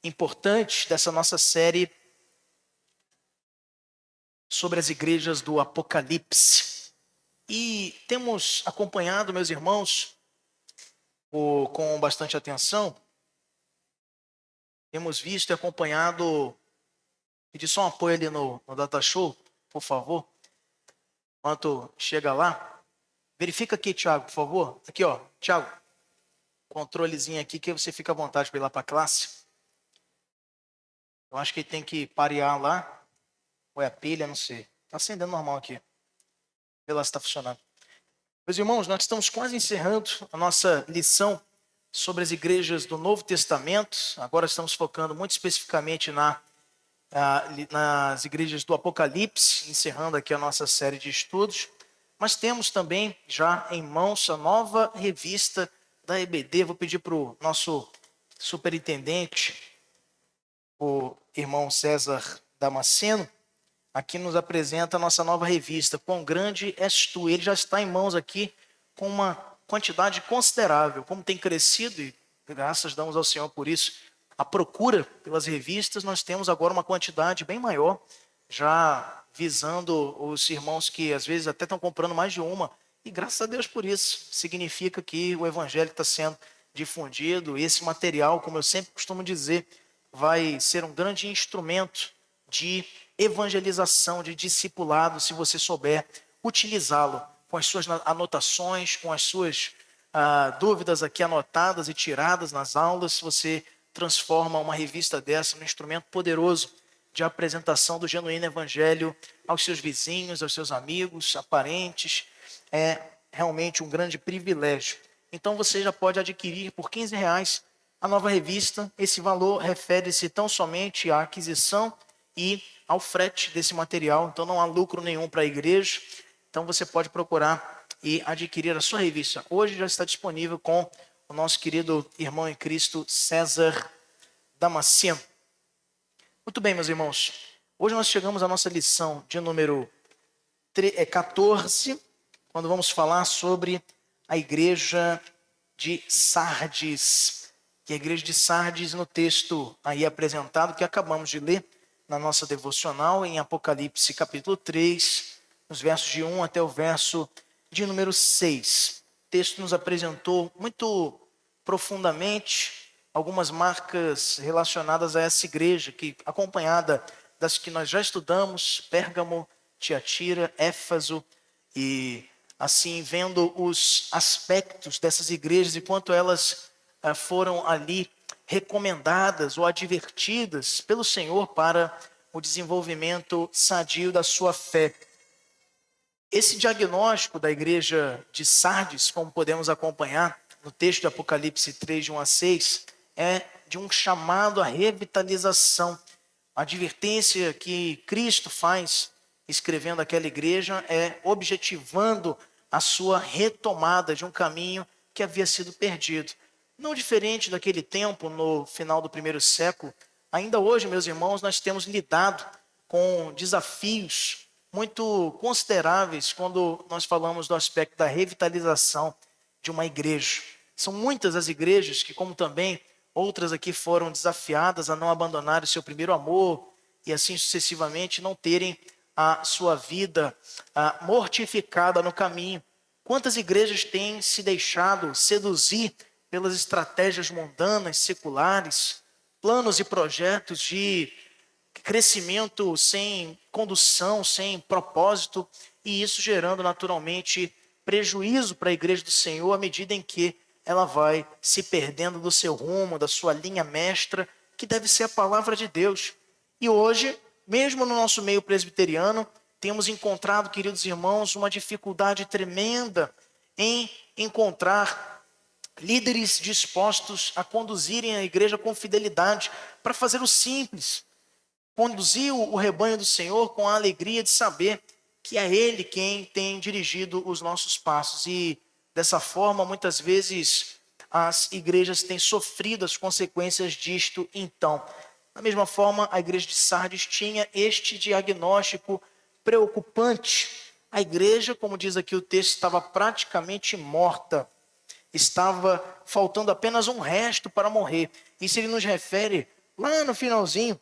importantes dessa nossa série sobre as igrejas do Apocalipse. E temos acompanhado, meus irmãos, com bastante atenção, temos visto e acompanhado. Pedir só um apoio ali no Data Show, por favor, enquanto chega lá. Verifica aqui, Thiago, por favor. Aqui, ó, Thiago, controlezinho aqui que você fica à vontade para ir lá para a classe. Eu acho que ele tem que parear lá, ou é a pilha, não sei. Está acendendo normal aqui. Vê lá se está funcionando. Meus irmãos, nós estamos quase encerrando a nossa lição sobre as igrejas do Novo Testamento. Agora estamos focando muito especificamente nas igrejas do Apocalipse, encerrando aqui a nossa série de estudos. Mas temos também já em mãos a nova revista da EBD. Vou pedir para o nosso superintendente, o irmão César Damasceno, aqui nos apresenta a nossa nova revista, Quão Grande És Tu. Ele já está em mãos aqui com uma quantidade considerável. Como tem crescido, e graças damos ao Senhor por isso, a procura pelas revistas, nós temos agora uma quantidade bem maior, já visando os irmãos que às vezes até estão comprando mais de uma. E graças a Deus por isso. Significa que o evangelho está sendo difundido. E esse material, como eu sempre costumo dizer, vai ser um grande instrumento de evangelização, de discipulado, se você souber utilizá-lo com as suas anotações, com as suas dúvidas aqui anotadas e tiradas nas aulas. Se você transforma uma revista dessa num instrumento poderoso de apresentação do genuíno evangelho aos seus vizinhos, aos seus amigos, a parentes, é realmente um grande privilégio. Então você já pode adquirir por R$15 a nova revista. Esse valor refere-se tão somente à aquisição e ao frete desse material, então não há lucro nenhum para a igreja. Então você pode procurar e adquirir a sua revista. Hoje já está disponível com o nosso querido irmão em Cristo, César Damasceno. Muito bem, meus irmãos. Hoje nós chegamos à nossa lição de número 14, quando vamos falar sobre a igreja de Sardes. E a igreja de Sardes, no texto aí apresentado, que acabamos de ler na nossa devocional, em Apocalipse capítulo 3, nos versos de 1 até o verso de número 6. O texto nos apresentou muito profundamente algumas marcas relacionadas a essa igreja, que acompanhada das que nós já estudamos, Pérgamo, Tiatira, Éfeso, e assim vendo os aspectos dessas igrejas e quanto elas foram ali recomendadas ou advertidas pelo Senhor para o desenvolvimento sadio da sua fé. Esse diagnóstico da igreja de Sardes, como podemos acompanhar no texto de Apocalipse 3, de 1 a 6, é de um chamado à revitalização. A advertência que Cristo faz escrevendo aquela igreja é objetivando a sua retomada de um caminho que havia sido perdido. Não diferente daquele tempo, no final do primeiro século, ainda hoje, meus irmãos, nós temos lidado com desafios muito consideráveis quando nós falamos do aspecto da revitalização de uma igreja. São muitas as igrejas que, como também outras aqui, foram desafiadas a não abandonar o seu primeiro amor e assim sucessivamente não terem a sua vida mortificada no caminho. Quantas igrejas têm se deixado seduzir pelas estratégias mundanas, seculares, planos e projetos de crescimento sem condução, sem propósito, e isso gerando naturalmente prejuízo para a igreja do Senhor à medida em que ela vai se perdendo do seu rumo, da sua linha mestra, que deve ser a palavra de Deus. E hoje, mesmo no nosso meio presbiteriano, temos encontrado, queridos irmãos, uma dificuldade tremenda em encontrar líderes dispostos a conduzirem a igreja com fidelidade, para fazer o simples, conduzir o rebanho do Senhor com a alegria de saber que é Ele quem tem dirigido os nossos passos. E dessa forma, muitas vezes, as igrejas têm sofrido as consequências disto. Então, da mesma forma, a igreja de Sardes tinha este diagnóstico preocupante. A igreja, como diz aqui o texto, estava praticamente morta. Estava faltando apenas um resto para morrer. Isso ele nos refere lá no finalzinho,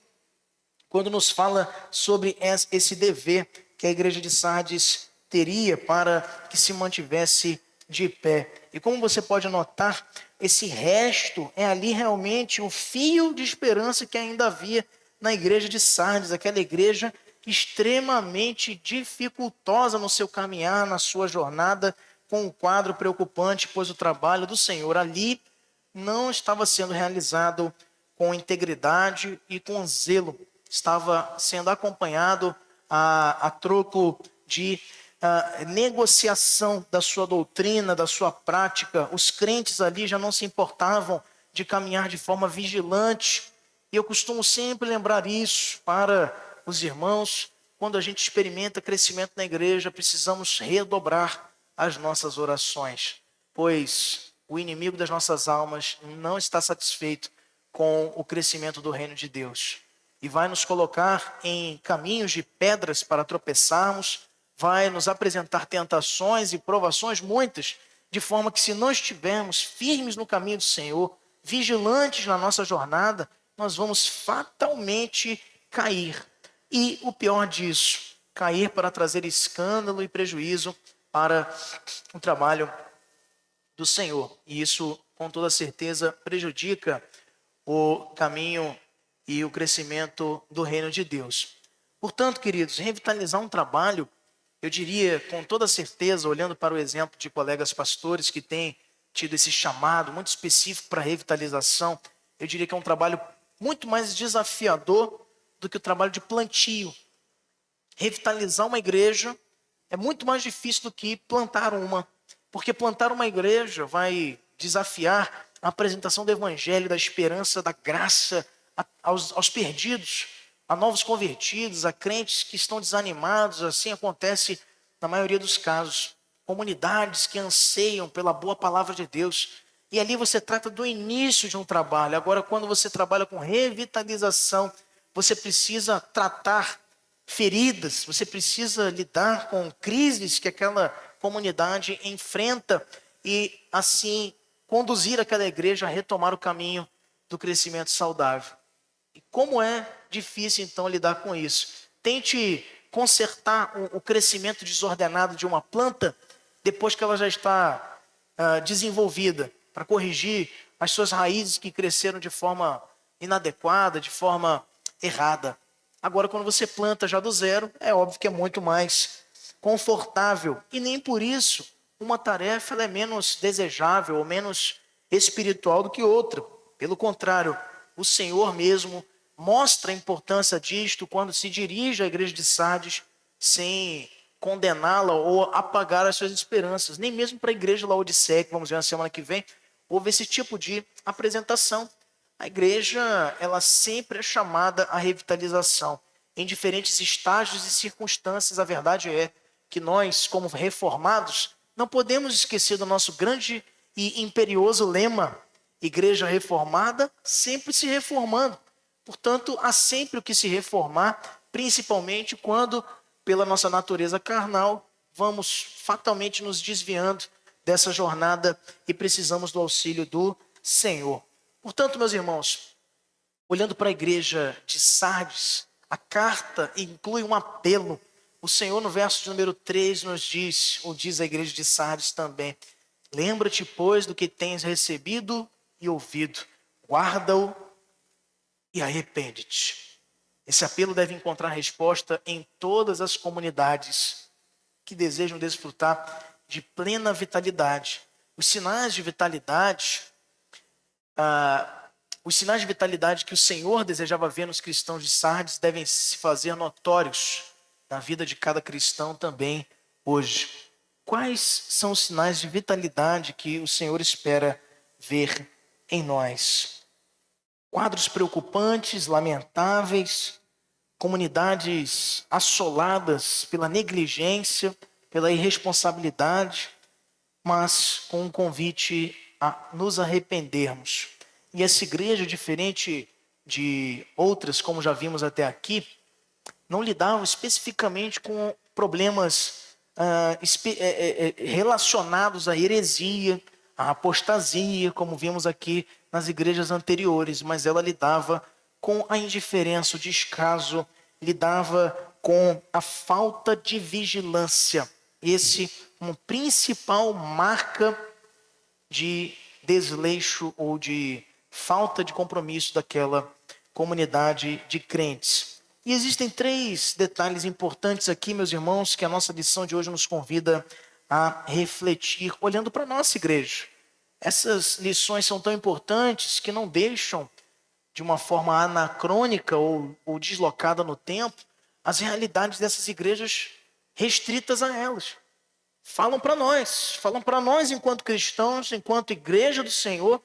quando nos fala sobre esse dever que a igreja de Sardes teria para que se mantivesse de pé. E como você pode notar, esse resto é ali realmente o fio de esperança que ainda havia na igreja de Sardes, aquela igreja extremamente dificultosa no seu caminhar, na sua jornada, com um quadro preocupante, pois o trabalho do Senhor ali não estava sendo realizado com integridade e com zelo. Estava sendo acompanhado a troco de negociação da sua doutrina, da sua prática. Os crentes ali já não se importavam de caminhar de forma vigilante. E eu costumo sempre lembrar isso para os irmãos. Quando a gente experimenta crescimento na igreja, precisamos redobrar as nossas orações, pois o inimigo das nossas almas não está satisfeito com o crescimento do reino de Deus. E vai nos colocar em caminhos de pedras para tropeçarmos, vai nos apresentar tentações e provações muitas, de forma que se não estivermos firmes no caminho do Senhor, vigilantes na nossa jornada, nós vamos fatalmente cair. E o pior disso, cair para trazer escândalo e prejuízo para o trabalho do Senhor. E isso, com toda certeza, prejudica o caminho e o crescimento do reino de Deus. Portanto, queridos, revitalizar um trabalho, eu diria com toda certeza, olhando para o exemplo de colegas pastores que têm tido esse chamado muito específico para revitalização, eu diria que é um trabalho muito mais desafiador do que o trabalho de plantio. Revitalizar uma igreja é muito mais difícil do que plantar uma, porque plantar uma igreja vai desafiar a apresentação do evangelho, da esperança, da graça aos perdidos, a novos convertidos, a crentes que estão desanimados. Assim acontece na maioria dos casos. Comunidades que anseiam pela boa palavra de Deus. E ali você trata do início de um trabalho. Agora, quando você trabalha com revitalização, você precisa tratar feridas, você precisa lidar com crises que aquela comunidade enfrenta e assim conduzir aquela igreja a retomar o caminho do crescimento saudável. E como é difícil então lidar com isso? Tente consertar o crescimento desordenado de uma planta depois que ela já está desenvolvida, para corrigir as suas raízes que cresceram de forma inadequada, de forma errada. Agora, quando você planta já do zero, é óbvio que é muito mais confortável. E nem por isso uma tarefa ela é menos desejável ou menos espiritual do que outra. Pelo contrário, o Senhor mesmo mostra a importância disto quando se dirige à igreja de Sardes sem condená-la ou apagar as suas esperanças. Nem mesmo para a igreja de Laodiceia, que vamos ver na semana que vem, houve esse tipo de apresentação. A igreja, ela sempre é chamada à revitalização. Em diferentes estágios e circunstâncias, a verdade é que nós, como reformados, não podemos esquecer do nosso grande e imperioso lema: igreja reformada, sempre se reformando. Portanto, há sempre o que se reformar, principalmente quando, pela nossa natureza carnal, vamos fatalmente nos desviando dessa jornada e precisamos do auxílio do Senhor. Portanto, meus irmãos, olhando para a igreja de Sardes, a carta inclui um apelo. O Senhor, no verso de número 3, nos diz, ou diz a igreja de Sardes também: lembra-te, pois, do que tens recebido e ouvido, guarda-o e arrepende-te. Esse apelo deve encontrar resposta em todas as comunidades que desejam desfrutar de plena vitalidade. Os sinais de vitalidade que o Senhor desejava ver nos cristãos de Sardes devem se fazer notórios na vida de cada cristão também hoje. Quais são os sinais de vitalidade que o Senhor espera ver em nós? Quadros preocupantes, lamentáveis, comunidades assoladas pela negligência, pela irresponsabilidade, mas com um convite a nos arrependermos. E essa igreja, diferente de outras, como já vimos até aqui, não lidava especificamente com problemas relacionados à heresia, à apostasia, como vimos aqui nas igrejas anteriores, mas ela lidava com a indiferença, o descaso, lidava com a falta de vigilância. Esse uma principal marca de desleixo ou de falta de compromisso daquela comunidade de crentes. E existem 3 detalhes importantes aqui, meus irmãos, que a nossa lição de hoje nos convida a refletir, olhando para a nossa igreja. Essas lições são tão importantes que não deixam, de uma forma anacrônica ou deslocada no tempo, as realidades dessas igrejas restritas a elas. Falam para nós enquanto cristãos, enquanto igreja do Senhor,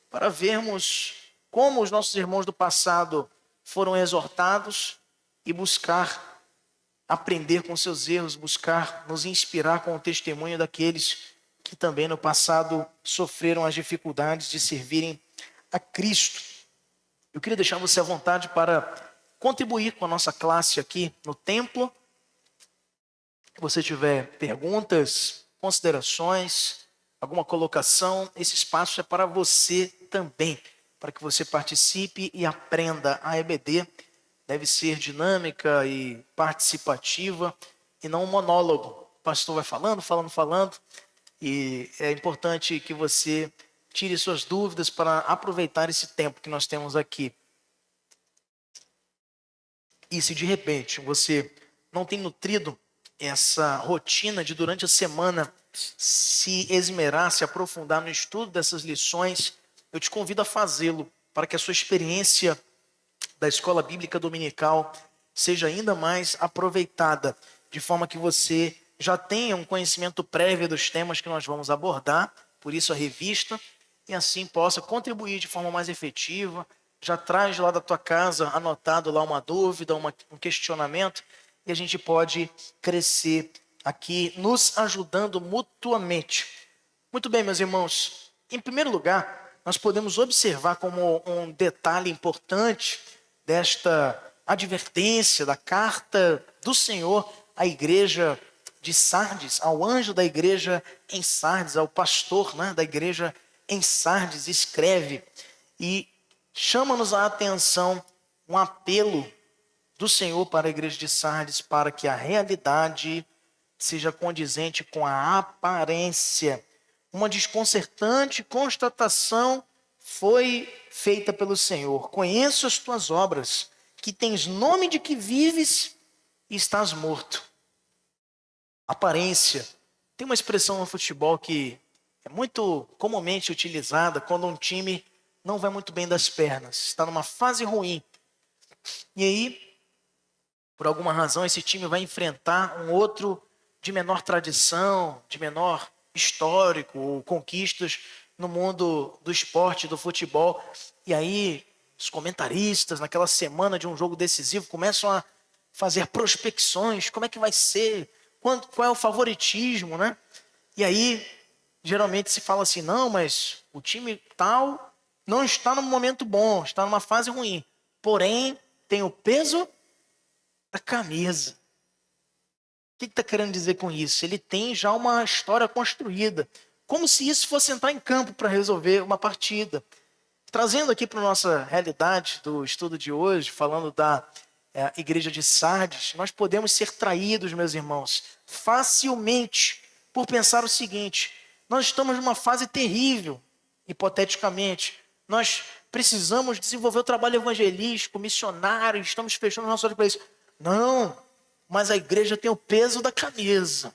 para vermos como os nossos irmãos do passado foram exortados e buscar aprender com seus erros, buscar nos inspirar com o testemunho daqueles que também no passado sofreram as dificuldades de servirem a Cristo. Eu queria deixar você à vontade para contribuir com a nossa classe aqui no templo. Se você tiver perguntas, considerações, alguma colocação, esse espaço é para você também, para que você participe e aprenda. A EBD deve ser dinâmica e participativa e não um monólogo. O pastor vai falando, e é importante que você tire suas dúvidas para aproveitar esse tempo que nós temos aqui. E se de repente você não tem nutrido essa rotina de durante a semana se esmerar, se aprofundar no estudo dessas lições, eu te convido a fazê-lo para que a sua experiência da escola bíblica dominical seja ainda mais aproveitada, de forma que você já tenha um conhecimento prévio dos temas que nós vamos abordar, por isso a revista, e assim possa contribuir de forma mais efetiva. Já traz lá da tua casa anotado lá uma dúvida, um questionamento, e a gente pode crescer aqui, nos ajudando mutuamente. Muito bem, meus irmãos. Em primeiro lugar, nós podemos observar como um detalhe importante desta advertência da carta do Senhor à igreja de Sardes, ao anjo da igreja em Sardes, ao pastor, da igreja em Sardes, escreve e chama-nos a atenção um apelo do Senhor para a igreja de Sardes, para que a realidade seja condizente com a aparência. Uma desconcertante constatação foi feita pelo Senhor. Conheço as tuas obras, que tens nome de que vives e estás morto. Aparência. Tem uma expressão no futebol que é muito comumente utilizada quando um time não vai muito bem das pernas, está numa fase ruim. E aí, por alguma razão, esse time vai enfrentar um outro de menor tradição, de menor histórico, ou conquistas no mundo do esporte, do futebol. E aí, os comentaristas, naquela semana de um jogo decisivo, começam a fazer prospecções. Como é que vai ser? Qual é o favoritismo, né? E aí, geralmente se fala assim, não, mas o time tal não está num momento bom, está numa fase ruim. Porém, tem o peso da camisa. O que está querendo dizer com isso? Ele tem já uma história construída. Como se isso fosse entrar em campo para resolver uma partida. Trazendo aqui para a nossa realidade do estudo de hoje, falando da igreja de Sardes, nós podemos ser traídos, meus irmãos, facilmente por pensar o seguinte: nós estamos numa fase terrível, hipoteticamente. Nós precisamos desenvolver o trabalho evangelístico, missionário, estamos fechando nossos olhos para isso. Não, mas a igreja tem o peso da camisa.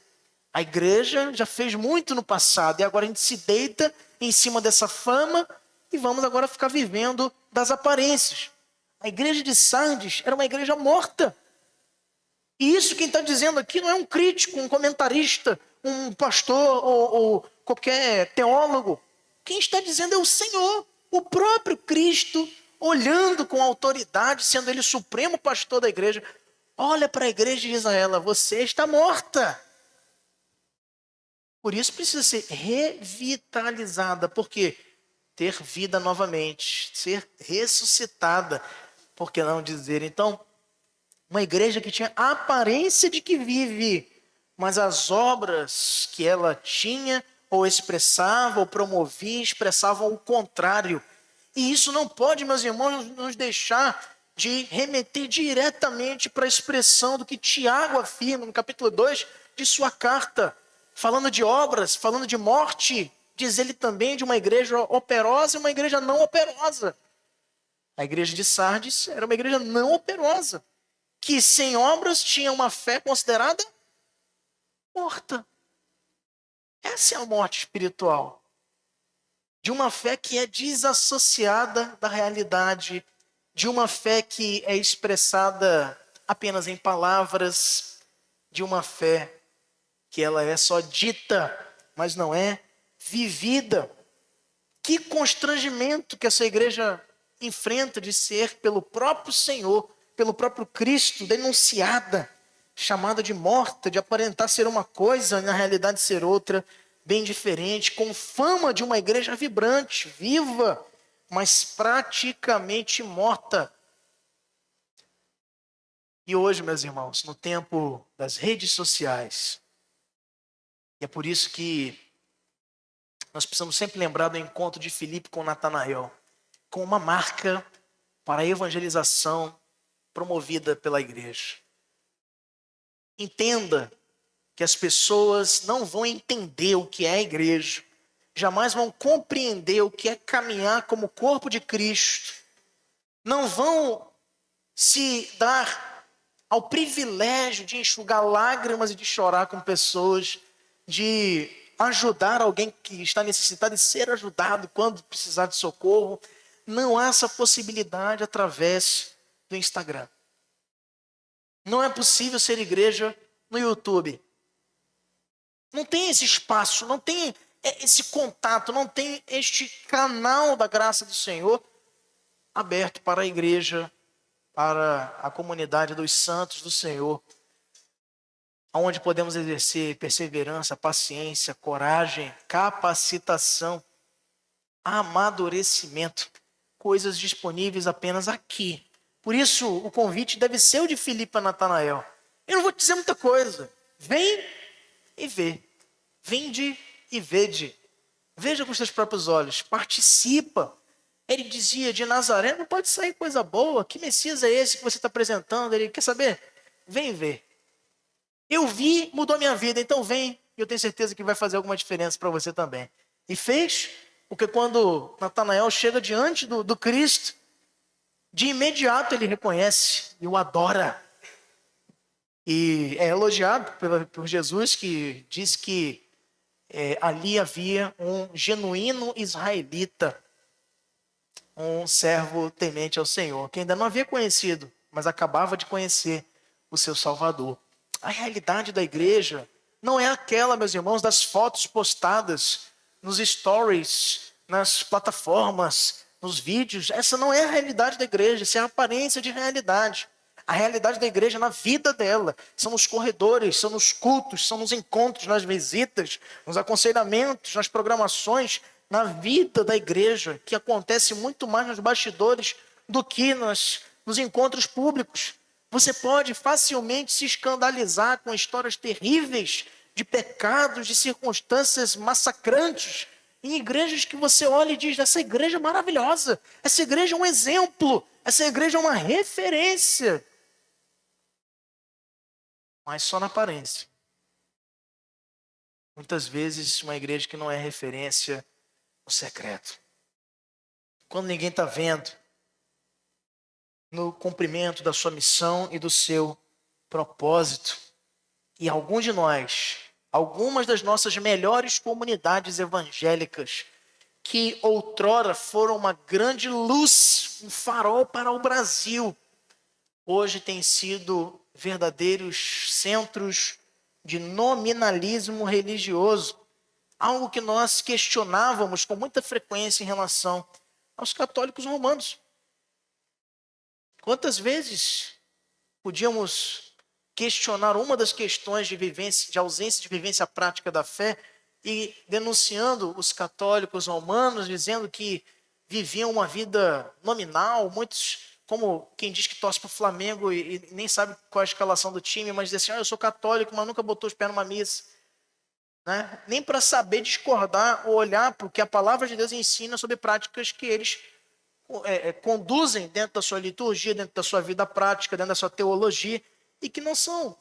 A igreja já fez muito no passado e agora a gente se deita em cima dessa fama e vamos agora ficar vivendo das aparências. A igreja de Sardes era uma igreja morta. E isso quem está dizendo aqui não é um crítico, um comentarista, um pastor ou qualquer teólogo. Quem está dizendo é o Senhor, o próprio Cristo, olhando com autoridade, sendo ele o supremo pastor da igreja. Olha para a igreja de Israel, você está morta. Por isso precisa ser revitalizada. Por quê? Ter vida novamente, ser ressuscitada. Por que não dizer? Então, uma igreja que tinha a aparência de que vive, mas as obras que ela tinha, ou expressava, ou promovia, expressavam o contrário. E isso não pode, meus irmãos, nos deixar de remeter diretamente para a expressão do que Tiago afirma no capítulo 2 de sua carta, falando de obras, falando de morte, diz ele também de uma igreja operosa e uma igreja não operosa. A igreja de Sardes era uma igreja não operosa, que sem obras tinha uma fé considerada morta. Essa é a morte espiritual. De uma fé que é desassociada da realidade, de uma fé que é expressada apenas em palavras, de uma fé que ela é só dita, mas não é vivida. Que constrangimento que essa igreja enfrenta de ser pelo próprio Senhor, pelo próprio Cristo, denunciada, chamada de morta, de aparentar ser uma coisa, na realidade ser outra, bem diferente, com fama de uma igreja vibrante, viva, mas praticamente morta. E hoje, meus irmãos, no tempo das redes sociais, e é por isso que nós precisamos sempre lembrar do encontro de Filipe com Natanael, com uma marca para a evangelização promovida pela igreja. Entenda que as pessoas não vão entender o que é a igreja, jamais vão compreender o que é caminhar como corpo de Cristo, não vão se dar ao privilégio de enxugar lágrimas e de chorar com pessoas, de ajudar alguém que está necessitado e ser ajudado quando precisar de socorro. Não há essa possibilidade através do Instagram. Não é possível ser igreja no YouTube. Não tem esse espaço, não tem esse contato, não tem este canal da graça do Senhor aberto para a igreja, para a comunidade dos santos do Senhor, onde podemos exercer perseverança, paciência, coragem, capacitação, amadurecimento, coisas disponíveis apenas aqui. Por isso, o convite deve ser o de Filipe a Natanael. Eu não vou te dizer muita coisa. Vem e vê. Vinde e vede. Veja com seus próprios olhos. Participa. Ele dizia, de Nazaré não pode sair coisa boa. Que Messias é esse que você está apresentando? Ele quer saber? Vem ver. Eu vi, mudou a minha vida, então vem. Eu tenho certeza que vai fazer alguma diferença para você também. E fez, porque quando Natanael chega diante do Cristo, de imediato ele reconhece e o adora. E é elogiado por Jesus, que diz que ali havia um genuíno israelita, um servo temente ao Senhor, que ainda não havia conhecido, mas acabava de conhecer o seu Salvador. A realidade da igreja não é aquela, meus irmãos, das fotos postadas nos stories, nas plataformas, nos vídeos. Essa não é a realidade da igreja, essa é a aparência de realidade. A realidade da igreja na vida dela são nos corredores, são nos cultos, são nos encontros, nas visitas, nos aconselhamentos, nas programações, na vida da igreja, que acontece muito mais nos bastidores do que nos encontros públicos. Você pode facilmente se escandalizar com histórias terríveis de pecados, de circunstâncias massacrantes, em igrejas que você olha e diz, essa igreja é maravilhosa, essa igreja é um exemplo, essa igreja é uma referência. Mas só na aparência. Muitas vezes uma igreja que não é referência no secreto. Quando ninguém está vendo, no cumprimento da sua missão e do seu propósito. E alguns de nós, algumas das nossas melhores comunidades evangélicas, que outrora foram uma grande luz, um farol para o Brasil, hoje têm sido verdadeiros centros de nominalismo religioso. Algo que nós questionávamos com muita frequência em relação aos católicos romanos. Quantas vezes podíamos questionar uma das questões de vivência, de ausência de vivência prática da fé, e denunciando os católicos romanos, dizendo que viviam uma vida nominal, muitos, como quem diz que torce para o Flamengo e nem sabe qual é a escalação do time, mas diz assim, eu sou católico, mas nunca botou os pés numa missa. Né? Nem para saber discordar ou olhar para o que a palavra de Deus ensina sobre práticas que eles conduzem dentro da sua liturgia, dentro da sua vida prática, dentro da sua teologia, e que não são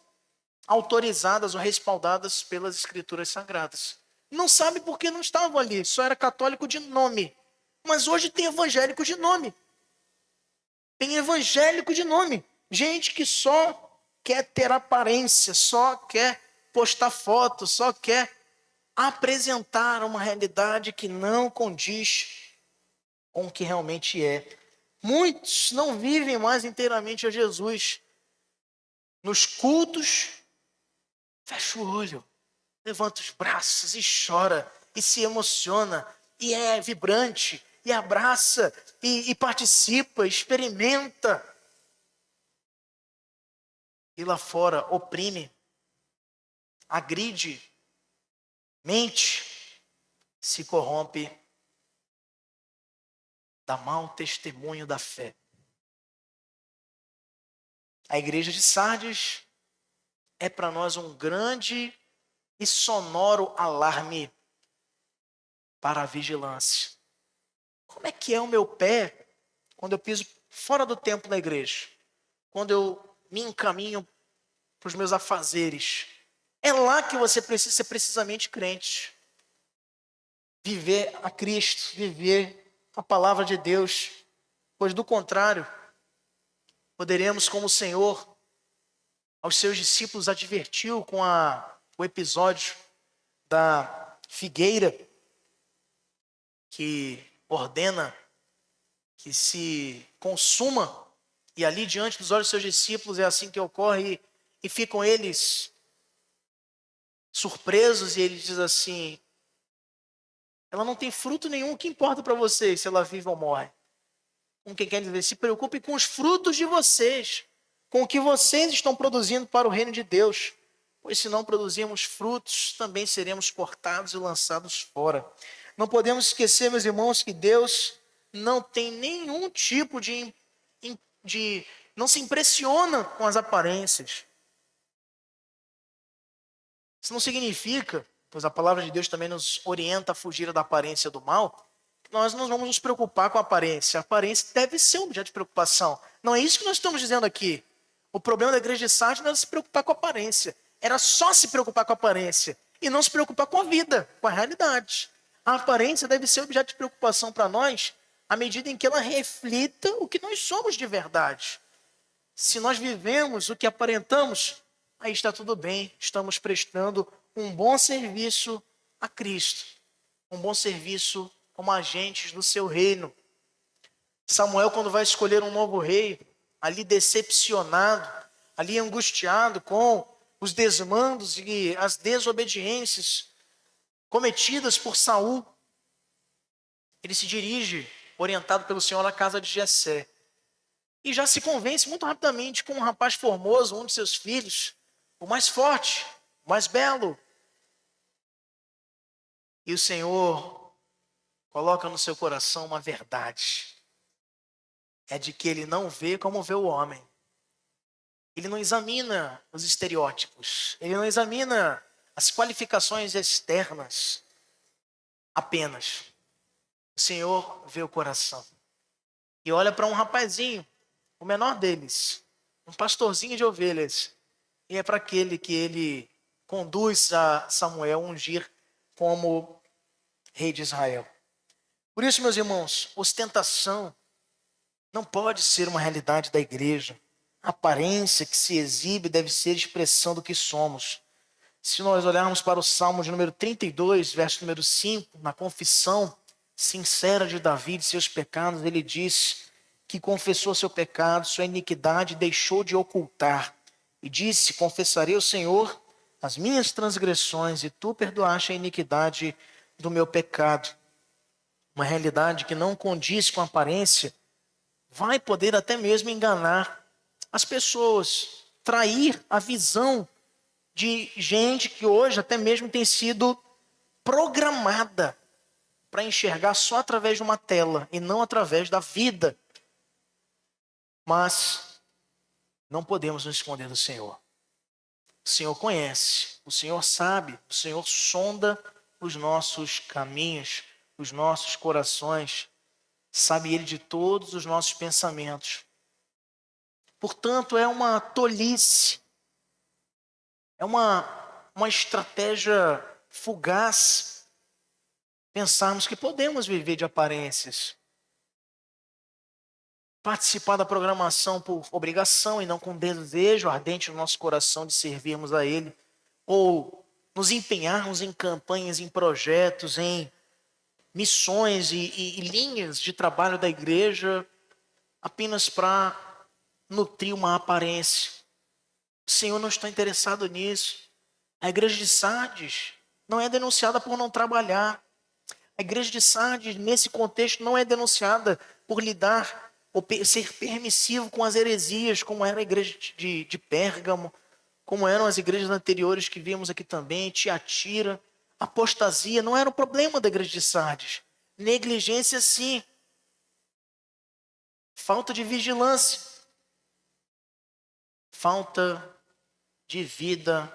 autorizadas ou respaldadas pelas escrituras sagradas. Não sabe porque não estavam ali, só era católico de nome. Mas hoje tem evangélico de nome. Tem evangélico de nome. Gente que só quer ter aparência, só quer postar foto, só quer apresentar uma realidade que não condiz com o que realmente é. Muitos não vivem mais inteiramente a Jesus. Nos cultos, fecha o olho, levanta os braços e chora, e se emociona, e é vibrante, e abraça, e participa, experimenta. E lá fora oprime, agride, mente, se corrompe, dá mau testemunho da fé. A igreja de Sardes é para nós um grande e sonoro alarme para a vigilância. Como é que é o meu pé quando eu piso fora do templo da igreja? Quando eu me encaminho para os meus afazeres? É lá que você precisa ser precisamente crente. Viver a Cristo, viver a palavra de Deus. Pois do contrário, poderemos, como o Senhor aos seus discípulos advertiu com o episódio da figueira, que ordena que se consuma, e ali diante dos olhos dos seus discípulos é assim que ocorre, e ficam eles surpresos, e ele diz assim: ela não tem fruto nenhum, o que importa para vocês se ela vive ou morre? Com quem quer dizer, se preocupe com os frutos de vocês, com o que vocês estão produzindo para o reino de Deus, pois se não produzirmos frutos, também seremos cortados e lançados fora. Não podemos esquecer, meus irmãos, que Deus não tem nenhum tipo não se impressiona com as aparências. Isso não significa, pois a palavra de Deus também nos orienta a fugir da aparência do mal, que nós não vamos nos preocupar com a aparência. A aparência deve ser um objeto de preocupação. Não é isso que nós estamos dizendo aqui. O problema da igreja de Sardes não era se preocupar com a aparência. Era só se preocupar com a aparência e não se preocupar com a vida, com a realidade. A aparência deve ser objeto de preocupação para nós à medida em que ela reflita o que nós somos de verdade. Se nós vivemos o que aparentamos, aí está tudo bem, estamos prestando um bom serviço a Cristo, um bom serviço como agentes do seu reino. Samuel, quando vai escolher um novo rei, ali decepcionado, ali angustiado com os desmandos e as desobediências cometidas por Saul, ele se dirige, orientado pelo Senhor, à casa de Jessé. E já se convence muito rapidamente com um rapaz formoso, um de seus filhos, o mais forte, o mais belo. E o Senhor coloca no seu coração uma verdade. É de que ele não vê como vê o homem. Ele não examina os estereótipos. Ele não examina as qualificações externas apenas. O Senhor vê o coração. E olha para um rapazinho, o menor deles, um pastorzinho de ovelhas. E é para aquele que ele conduz a Samuel ungir como rei de Israel. Por isso, meus irmãos, ostentação não pode ser uma realidade da igreja. A aparência que se exibe deve ser expressão do que somos. Se nós olharmos para o Salmo de número 32, verso número 5, na confissão sincera de Davi de seus pecados, ele diz que confessou seu pecado, sua iniquidade deixou de ocultar. E disse: confessarei ao Senhor as minhas transgressões, e tu perdoaste a iniquidade do meu pecado. Uma realidade que não condiz com a aparência vai poder até mesmo enganar as pessoas, trair a visão de gente que hoje até mesmo tem sido programada para enxergar só através de uma tela e não através da vida. Mas não podemos nos esconder do Senhor. O Senhor conhece, o Senhor sabe, o Senhor sonda os nossos caminhos, os nossos corações. sabe Ele de todos os nossos pensamentos. Portanto, é uma tolice, é uma estratégia fugaz pensarmos que podemos viver de aparências. Participar da programação por obrigação e não com desejo ardente no nosso coração de servirmos a Ele. Ou nos empenharmos em campanhas, em projetos, em missões e linhas de trabalho da igreja apenas para nutrir uma aparência. O Senhor não está interessado nisso. A igreja de Sardes não é denunciada por não trabalhar. A igreja de Sardes, nesse contexto, não é denunciada por lidar ou ser permissivo com as heresias, como era a igreja de Pérgamo, como eram as igrejas anteriores que vimos aqui também, Tiatira. Apostasia não era o problema da igreja de Sardes. Negligência, sim. Falta de vigilância. Falta de vida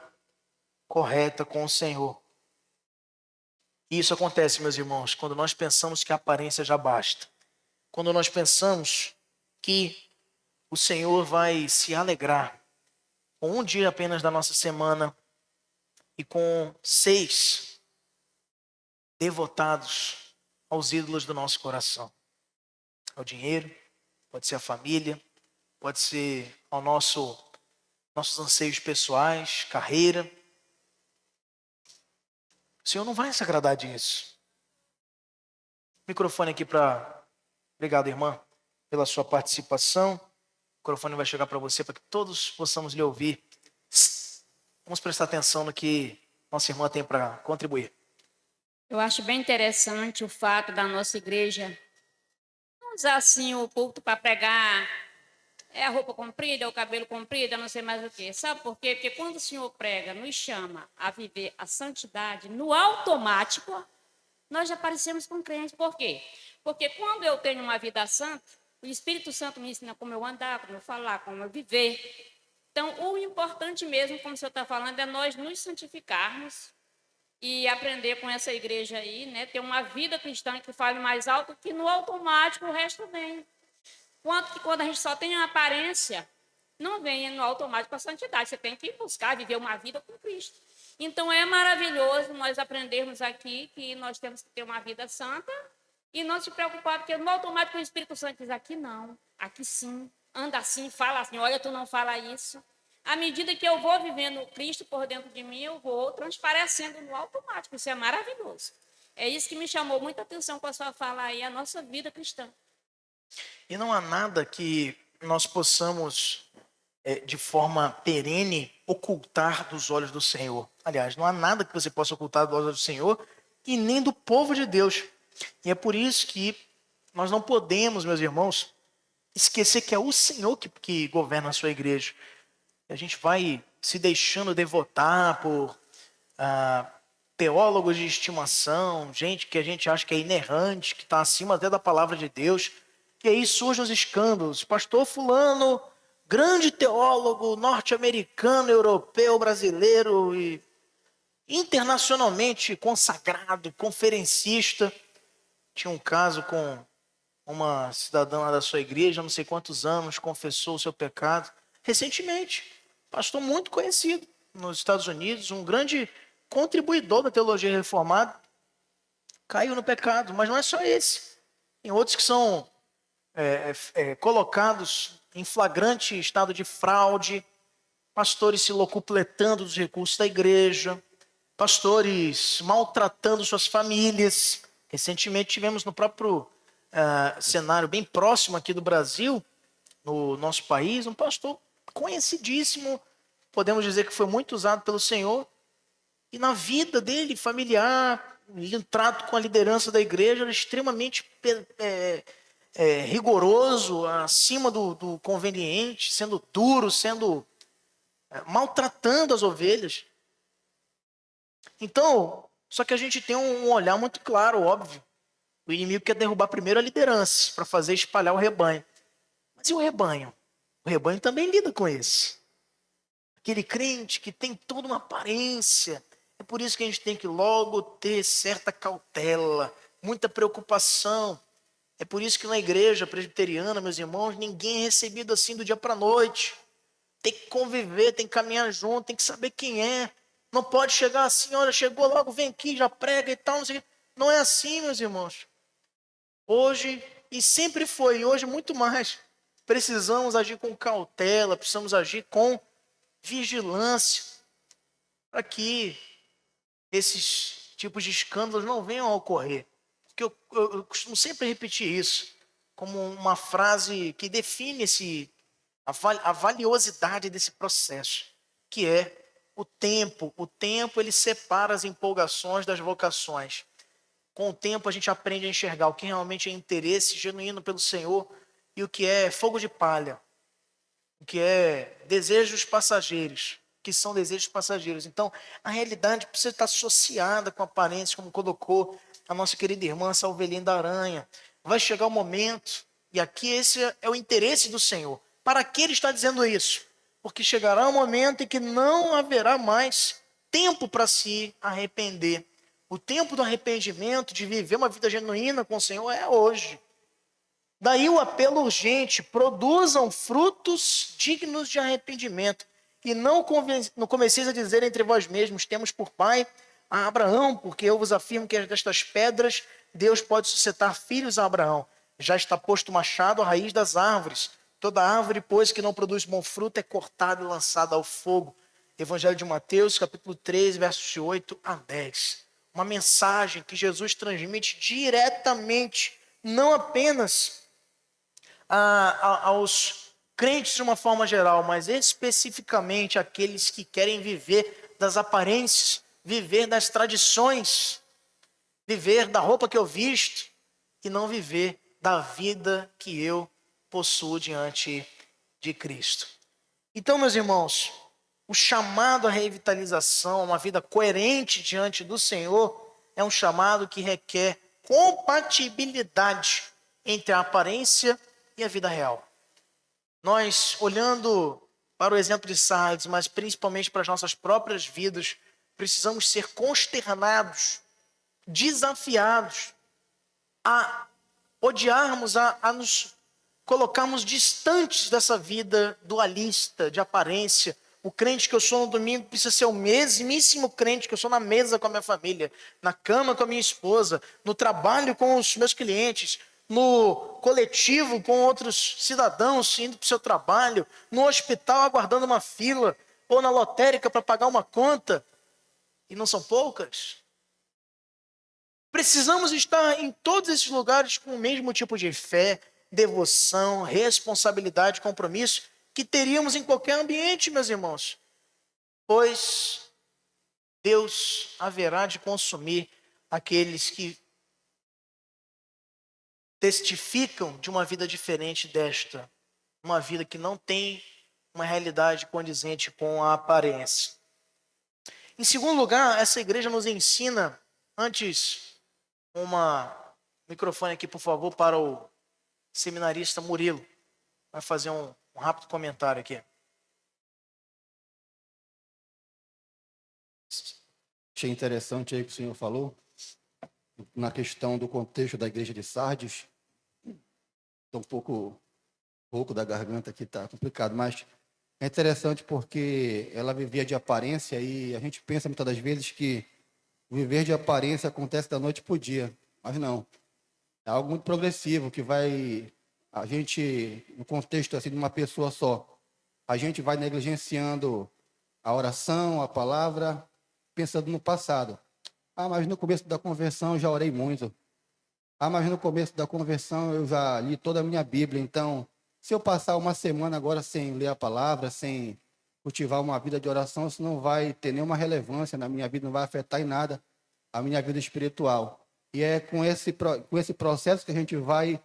correta com o Senhor. E isso acontece, meus irmãos, quando nós pensamos que a aparência já basta. Quando nós pensamos que o Senhor vai se alegrar com um dia apenas da nossa semana e com 6 devotados aos ídolos do nosso coração. Ao dinheiro, pode ser a família, pode ser ao nossos anseios pessoais, carreira. O Senhor não vai se agradar disso. Microfone aqui para... Obrigado, irmã, pela sua participação. O microfone vai chegar para você para que todos possamos lhe ouvir. Vamos prestar atenção no que nossa irmã tem para contribuir. Eu acho bem interessante o fato da nossa igreja não usar assim o púlpito para pregar a roupa comprida, o cabelo comprido, eu não sei mais o quê. Sabe por quê? Porque quando o Senhor prega, nos chama a viver a santidade, no automático, nós já parecemos com crentes. Por quê? Porque quando eu tenho uma vida santa, o Espírito Santo me ensina como eu andar, como eu falar, como eu viver. Então, o importante mesmo, como o senhor está falando, é nós nos santificarmos e aprender com essa igreja aí, né? Ter uma vida cristã que fale mais alto, que no automático o resto vem. Quanto que quando a gente só tem a aparência, não vem no automático a santidade. Você tem que buscar viver uma vida com Cristo. Então é maravilhoso nós aprendermos aqui que nós temos que ter uma vida santa e não se preocupar, porque no automático o Espírito Santo diz aqui não, aqui sim, anda assim, fala assim, olha, tu não fala isso. À medida que eu vou vivendo Cristo por dentro de mim, eu vou transparecendo no automático. Isso é maravilhoso. É isso que me chamou muita atenção com a sua fala aí, a nossa vida cristã. E não há nada que nós possamos, de forma perene, ocultar dos olhos do Senhor. Aliás, não há nada que você possa ocultar dos olhos do Senhor e nem do povo de Deus. E é por isso que nós não podemos, meus irmãos, esquecer que é o Senhor que governa a sua igreja. A gente vai se deixando devotar por teólogos de estimação, gente que a gente acha que é inerrante, que está acima até da palavra de Deus. E aí surgem os escândalos. Pastor fulano, grande teólogo norte-americano, europeu, brasileiro e internacionalmente consagrado, conferencista. Tinha um caso com uma cidadã da sua igreja, não sei quantos anos, confessou o seu pecado. Recentemente, pastor muito conhecido nos Estados Unidos, um grande contribuidor da teologia reformada, caiu no pecado. Mas não é só esse. Tem outros que são colocados em flagrante estado de fraude, pastores se locupletando dos recursos da igreja, pastores maltratando suas famílias. Recentemente tivemos no próprio cenário bem próximo aqui do Brasil, no nosso país, um pastor conhecidíssimo, podemos dizer que foi muito usado pelo Senhor, e na vida dele familiar, em trato com a liderança da igreja, era extremamente rigoroso, acima do conveniente, sendo duro, maltratando as ovelhas. Então, só que a gente tem um olhar muito claro, óbvio. O inimigo quer derrubar primeiro a liderança, para fazer espalhar o rebanho. Mas e o rebanho? O rebanho também lida com isso. Aquele crente que tem toda uma aparência. É por isso que a gente tem que logo ter certa cautela, muita preocupação. É por isso que na igreja presbiteriana, meus irmãos, ninguém é recebido assim do dia para a noite. Tem que conviver, tem que caminhar junto, tem que saber quem é. Não pode chegar assim, olha, chegou logo, vem aqui, já prega e tal. Não sei o quê. Não é assim, meus irmãos. Hoje, e sempre foi, e hoje muito mais, precisamos agir com cautela, precisamos agir com vigilância, para que esses tipos de escândalos não venham a ocorrer. Porque eu costumo sempre repetir isso, como uma frase que define a valiosidade desse processo, que é o tempo. O tempo, ele separa as empolgações das vocações. Com o tempo a gente aprende a enxergar o que realmente é interesse genuíno pelo Senhor e o que é fogo de palha, o que é desejos passageiros, que são desejos passageiros. Então, a realidade precisa estar associada com a aparência, como colocou a nossa querida irmã Salvelinda da Aranha. Vai chegar o momento, e aqui esse é o interesse do Senhor. Para que ele está dizendo isso? Porque chegará um momento em que não haverá mais tempo para se arrepender. O tempo do arrependimento, de viver uma vida genuína com o Senhor, é hoje. Daí o apelo urgente: produzam frutos dignos de arrependimento. E não comeceis a dizer entre vós mesmos: temos por pai a Abraão, porque eu vos afirmo que destas pedras Deus pode suscitar filhos a Abraão. Já está posto o machado à raiz das árvores. Toda árvore, pois, que não produz bom fruto é cortada e lançada ao fogo. Evangelho de Mateus, capítulo 13, versos de 8 a 10. Uma mensagem que Jesus transmite diretamente, não apenas aos crentes de uma forma geral, mas especificamente àqueles que querem viver das aparências, viver das tradições, viver da roupa que eu visto e não viver da vida que eu possuo diante de Cristo. Então, meus irmãos, o chamado à revitalização, uma vida coerente diante do Senhor, é um chamado que requer compatibilidade entre a aparência e a vida real. Nós, olhando para o exemplo de Sardes, mas principalmente para as nossas próprias vidas, precisamos ser consternados, desafiados a odiarmos, a nos colocarmos distantes dessa vida dualista, de aparência. O crente que eu sou no domingo precisa ser o mesmíssimo crente que eu sou na mesa com a minha família, na cama com a minha esposa, no trabalho com os meus clientes, no coletivo com outros cidadãos indo para o seu trabalho, no hospital aguardando uma fila, ou na lotérica para pagar uma conta, e não são poucas. Precisamos estar em todos esses lugares com o mesmo tipo de fé, devoção, responsabilidade, compromisso que teríamos em qualquer ambiente, meus irmãos. Pois Deus haverá de consumir aqueles que testificam de uma vida diferente desta, uma vida que não tem uma realidade condizente com a aparência. Em segundo lugar, essa igreja nos ensina, antes, microfone aqui, por favor, para o seminarista Murilo. Vai fazer um rápido comentário aqui. Achei interessante aí que o senhor falou, na questão do contexto da igreja de Sardes. Estou um pouco da garganta aqui, está complicado, mas é interessante porque ela vivia de aparência e a gente pensa muitas das vezes que viver de aparência acontece da noite para o dia, mas não. É algo muito progressivo que a gente, no contexto assim de uma pessoa só, a gente vai negligenciando a oração, a palavra, pensando no passado. Mas no começo da conversão eu já orei muito. Mas no começo da conversão eu já li toda a minha Bíblia. Então, se eu passar uma semana agora sem ler a palavra, sem cultivar uma vida de oração, isso não vai ter nenhuma relevância na minha vida, não vai afetar em nada a minha vida espiritual. E é com esse processo que a gente vai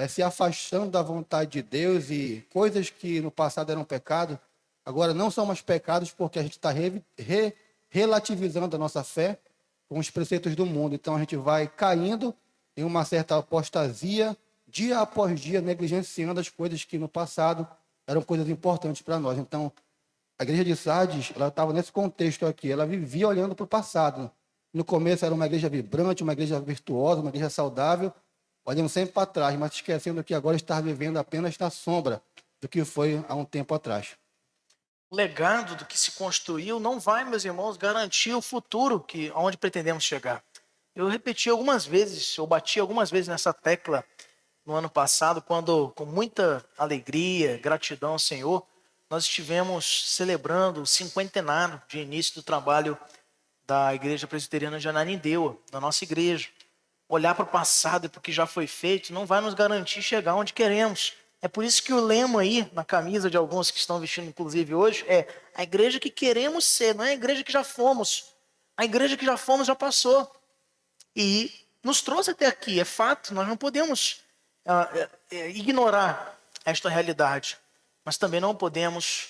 se afastando da vontade de Deus, e coisas que no passado eram pecado, agora não são mais pecados, porque a gente está relativizando a nossa fé com os preceitos do mundo. Então a gente vai caindo em uma certa apostasia, dia após dia, negligenciando as coisas que no passado eram coisas importantes para nós. Então, a igreja de Sardes, ela estava nesse contexto aqui, ela vivia olhando para o passado. No começo era uma igreja vibrante, uma igreja virtuosa, uma igreja saudável, olhando sempre para trás, mas esquecendo que agora está vivendo apenas na sombra do que foi há um tempo atrás. O legado do que se construiu não vai, meus irmãos, garantir o futuro onde pretendemos chegar. Eu repeti algumas vezes, eu bati algumas vezes nessa tecla no ano passado, quando, com muita alegria, gratidão ao Senhor, nós estivemos celebrando o cinquentenário de início do trabalho da Igreja Presbiteriana de Ananindeua, da nossa igreja. Olhar para o passado e para o que já foi feito não vai nos garantir chegar onde queremos. É por isso que o lema aí, na camisa de alguns que estão vestindo, inclusive hoje, é a igreja que queremos ser, não é a igreja que já fomos. A igreja que já fomos já passou. E nos trouxe até aqui, é fato, nós não podemos ignorar esta realidade. Mas também não podemos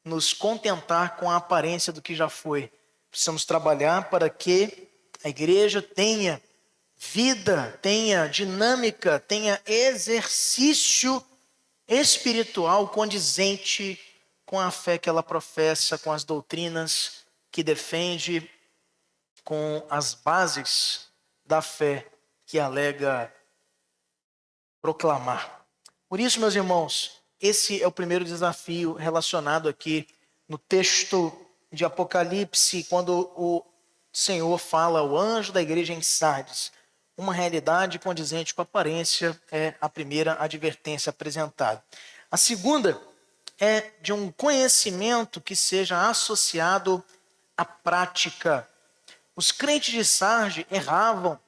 nos contentar com a aparência do que já foi. Precisamos trabalhar para que a igreja tenha vida, tenha dinâmica, tenha exercício espiritual condizente com a fé que ela professa, com as doutrinas que defende, com as bases da fé que alega proclamar. Por isso, meus irmãos, esse é o primeiro desafio relacionado aqui no texto de Apocalipse, quando o Senhor fala ao anjo da igreja em Sardes. Uma realidade condizente com a aparência é a primeira advertência apresentada. A segunda é de um conhecimento que seja associado à prática. Os crentes de Sardes erravam,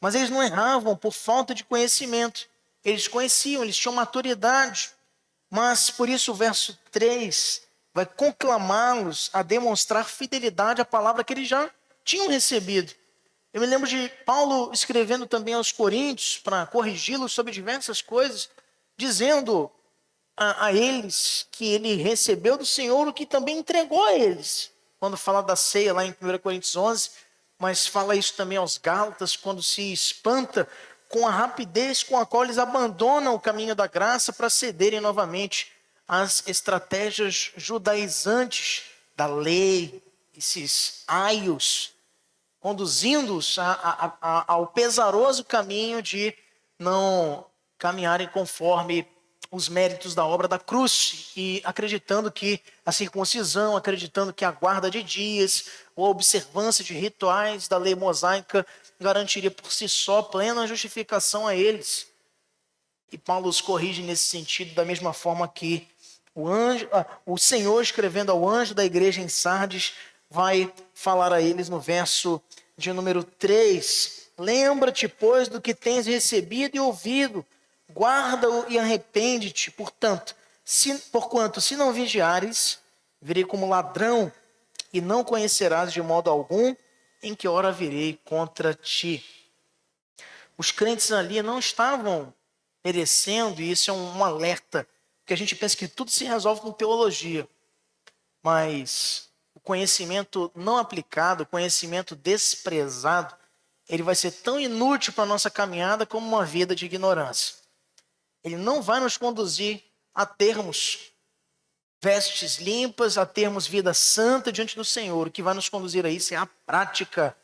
mas eles não erravam por falta de conhecimento. Eles conheciam, eles tinham maturidade. Mas por isso o verso 3 vai conclamá-los a demonstrar fidelidade à palavra que eles já tinham recebido. Eu me lembro de Paulo escrevendo também aos Coríntios para corrigi-los sobre diversas coisas, dizendo a eles que ele recebeu do Senhor o que também entregou a eles. Quando fala da ceia lá em 1 Coríntios 11, mas fala isso também aos Gálatas, quando se espanta com a rapidez com a qual eles abandonam o caminho da graça para cederem novamente às estratégias judaizantes da lei, esses aios, conduzindo-os ao pesaroso caminho de não caminharem conforme os méritos da obra da cruz, e acreditando que a circuncisão, acreditando que a guarda de dias, ou a observância de rituais da lei mosaica garantiria por si só plena justificação a eles. E Paulo os corrige nesse sentido, da mesma forma que o Senhor, escrevendo ao anjo da igreja em Sardes, vai falar a eles no verso de número 3. Lembra-te, pois, do que tens recebido e ouvido, guarda-o e arrepende-te. Porquanto, se não vigiares, virei como ladrão, e não conhecerás de modo algum em que hora virei contra ti. Os crentes ali não estavam perecendo, e isso é um alerta, porque a gente pensa que tudo se resolve com teologia, mas o conhecimento não aplicado, o conhecimento desprezado, ele vai ser tão inútil para a nossa caminhada como uma vida de ignorância. Ele não vai nos conduzir a termos vestes limpas, a termos vida santa diante do Senhor. O que vai nos conduzir a isso é a prática,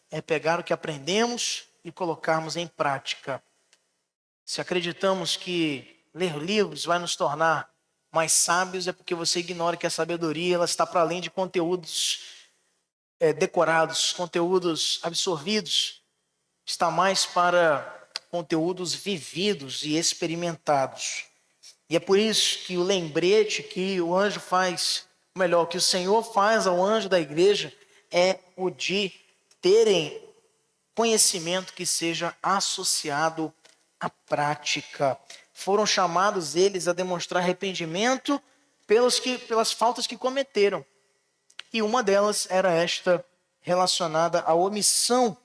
é pegar o que aprendemos e colocarmos em prática. Se acreditamos que ler livros vai nos tornar mais sábios, é porque você ignora que a sabedoria ela está para além de conteúdos decorados, conteúdos absorvidos, está mais para conteúdos vividos e experimentados. E é por isso que o lembrete que o anjo faz, ou melhor, que o Senhor faz ao anjo da igreja, é o de terem conhecimento que seja associado à prática. Foram chamados eles a demonstrar arrependimento pelas faltas que cometeram. E uma delas era esta, relacionada à omissão.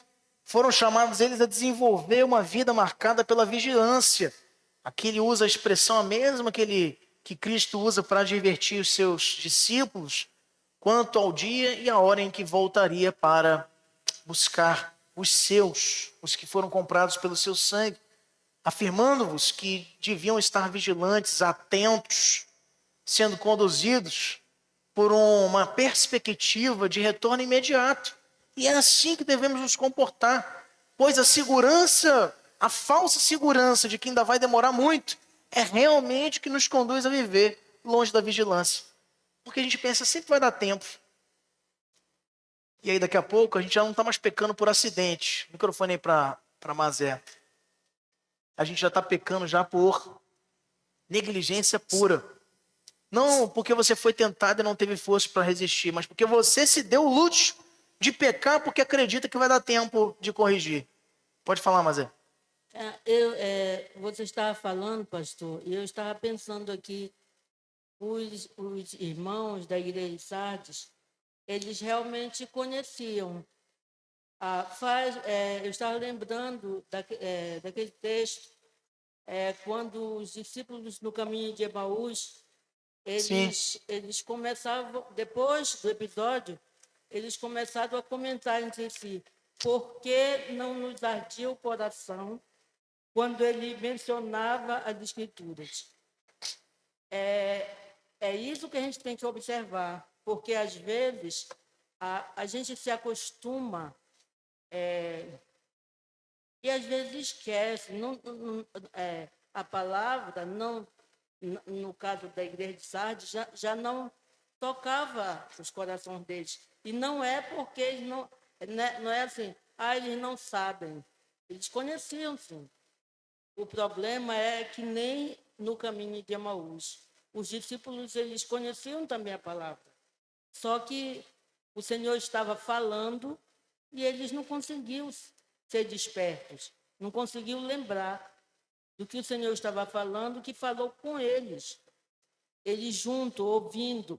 Foram chamados eles a desenvolver uma vida marcada pela vigilância. Aqui ele usa a expressão a mesma que Cristo usa para advertir os seus discípulos quanto ao dia e a hora em que voltaria para buscar os seus, os que foram comprados pelo seu sangue, afirmando-vos que deviam estar vigilantes, atentos, sendo conduzidos por uma perspectiva de retorno imediato. E é assim que devemos nos comportar, pois a segurança A falsa segurança de que ainda vai demorar muito é realmente o que nos conduz a viver longe da vigilância. Porque a gente pensa, sempre vai dar tempo. E aí daqui a pouco a gente já não está mais pecando por acidente. Microfone aí para Mazé. A gente já está pecando já por negligência pura. Não porque você foi tentado e não teve força para resistir, mas porque você se deu o luxo de pecar porque acredita que vai dar tempo de corrigir. Pode falar, Mazé. Você estava falando, pastor, e eu estava pensando aqui, os irmãos da igreja de Sardes, eles realmente conheciam. Eu estava lembrando daquele texto, quando os discípulos no caminho de Emaús, Sim. eles começavam, depois do episódio, eles começaram a comentar entre si, por que não nos ardia o coração quando ele mencionava as Escrituras? É isso que a gente tem que observar, porque às vezes a gente se acostuma e às vezes esquece. A palavra, não, no caso da igreja de Sardes, já não tocava os corações deles. E não é porque eles não é assim, eles não sabem. Eles conheciam, sim. O problema é que nem no caminho de Emaús, os discípulos eles conheciam também a palavra. Só que o Senhor estava falando e eles não conseguiam ser despertos, não conseguiam lembrar do que o Senhor estava falando, que falou com eles. Eles juntos, ouvindo.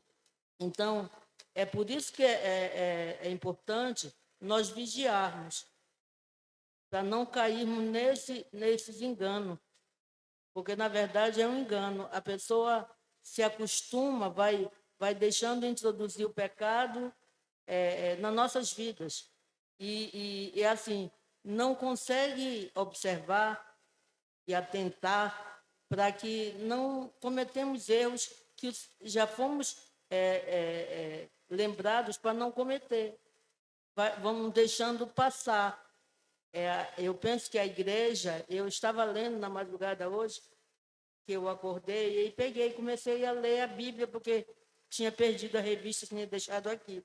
Então, é por isso que é importante nós vigiarmos, para não cairmos nesses enganos. Porque, na verdade, é um engano. A pessoa se acostuma, vai deixando introduzir o pecado nas nossas vidas. E assim, não consegue observar e atentar para que não cometemos erros que já fomos lembrados para não cometer. Vamos deixando passar. Eu penso que a igreja, eu estava lendo na madrugada hoje, que eu acordei e peguei, comecei a ler a Bíblia, porque tinha perdido a revista, tinha deixado aqui.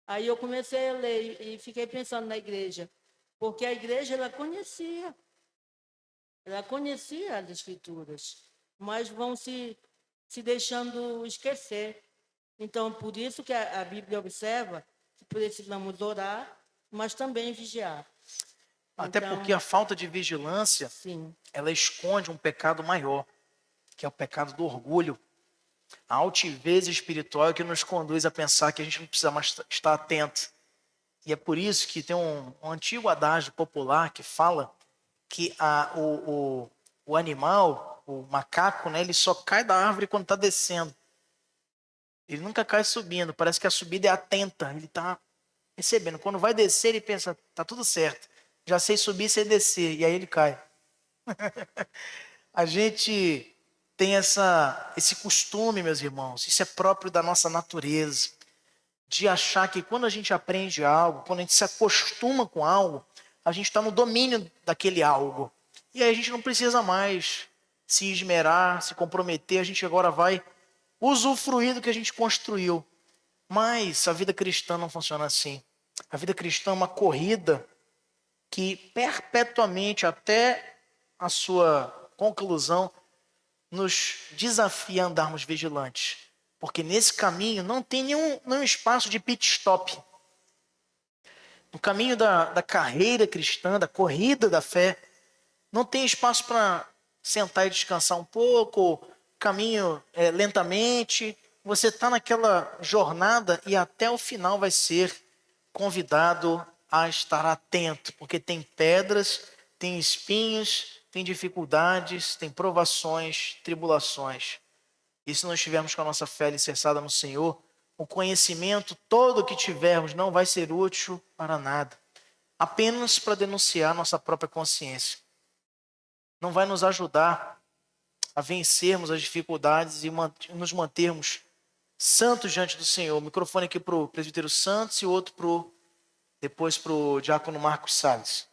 Aí eu comecei a ler e fiquei pensando na igreja, porque a igreja ela conhecia as Escrituras, mas vão se deixando esquecer. Então, por isso que a Bíblia observa que precisamos orar, mas também vigiar. Até Então, porque a falta de vigilância, sim, ela esconde um pecado maior, que é o pecado do orgulho. A altivez espiritual é que nos conduz a pensar que a gente não precisa mais estar atento. E é por isso que tem um antigo adágio popular que fala que o animal, o macaco, né, ele só cai da árvore quando está descendo. Ele nunca cai subindo. Parece que a subida é atenta. Ele está recebendo. Quando vai descer, ele pensa, tá tudo certo. Já sei subir, sei descer. E aí ele cai. A gente tem esse costume, meus irmãos. Isso é próprio da nossa natureza. De achar que quando a gente aprende algo, quando a gente se acostuma com algo, a gente está no domínio daquele algo. E aí a gente não precisa mais se esmerar, se comprometer. A gente agora vai usufruir do que a gente construiu. Mas a vida cristã não funciona assim. A vida cristã é uma corrida que perpetuamente, até a sua conclusão, nos desafia a andarmos vigilantes. Porque nesse caminho não tem nenhum espaço de pit stop. No caminho da carreira cristã, da corrida da fé, não tem espaço para sentar e descansar um pouco, caminho lentamente. Você está naquela jornada e até o final vai ser convidado a estar atento, porque tem pedras, tem espinhos, tem dificuldades, tem provações, tribulações. E se não estivermos com a nossa fé alicerçada no Senhor, o conhecimento todo que tivermos não vai ser útil para nada, apenas para denunciar nossa própria consciência. Não vai nos ajudar a vencermos as dificuldades e nos mantermos santos diante do Senhor. O microfone aqui para o presbítero Santos e outro depois para o diácono Marcos Salles.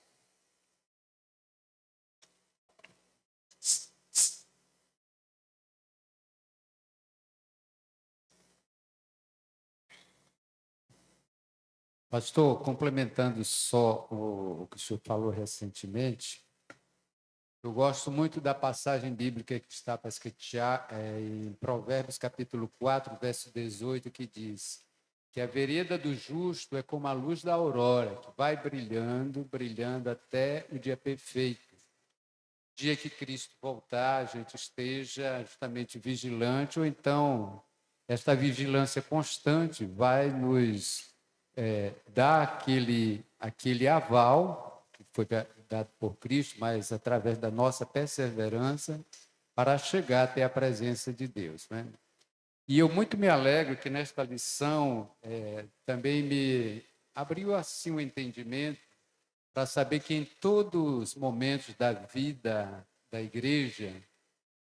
Pastor, complementando só o que o senhor falou recentemente, eu gosto muito da passagem bíblica que está para escritar em Provérbios capítulo 4, verso 18, que diz que a vereda do justo é como a luz da aurora, que vai brilhando, brilhando até o dia perfeito. Dia que Cristo voltar, a gente esteja justamente vigilante, ou então esta vigilância constante vai nos dar aquele aval que foi dado por Cristo, mas através da nossa perseverança para chegar até a presença de Deus, né? E eu muito me alegro que nesta lição também me abriu assim o entendimento para saber que em todos os momentos da vida da igreja,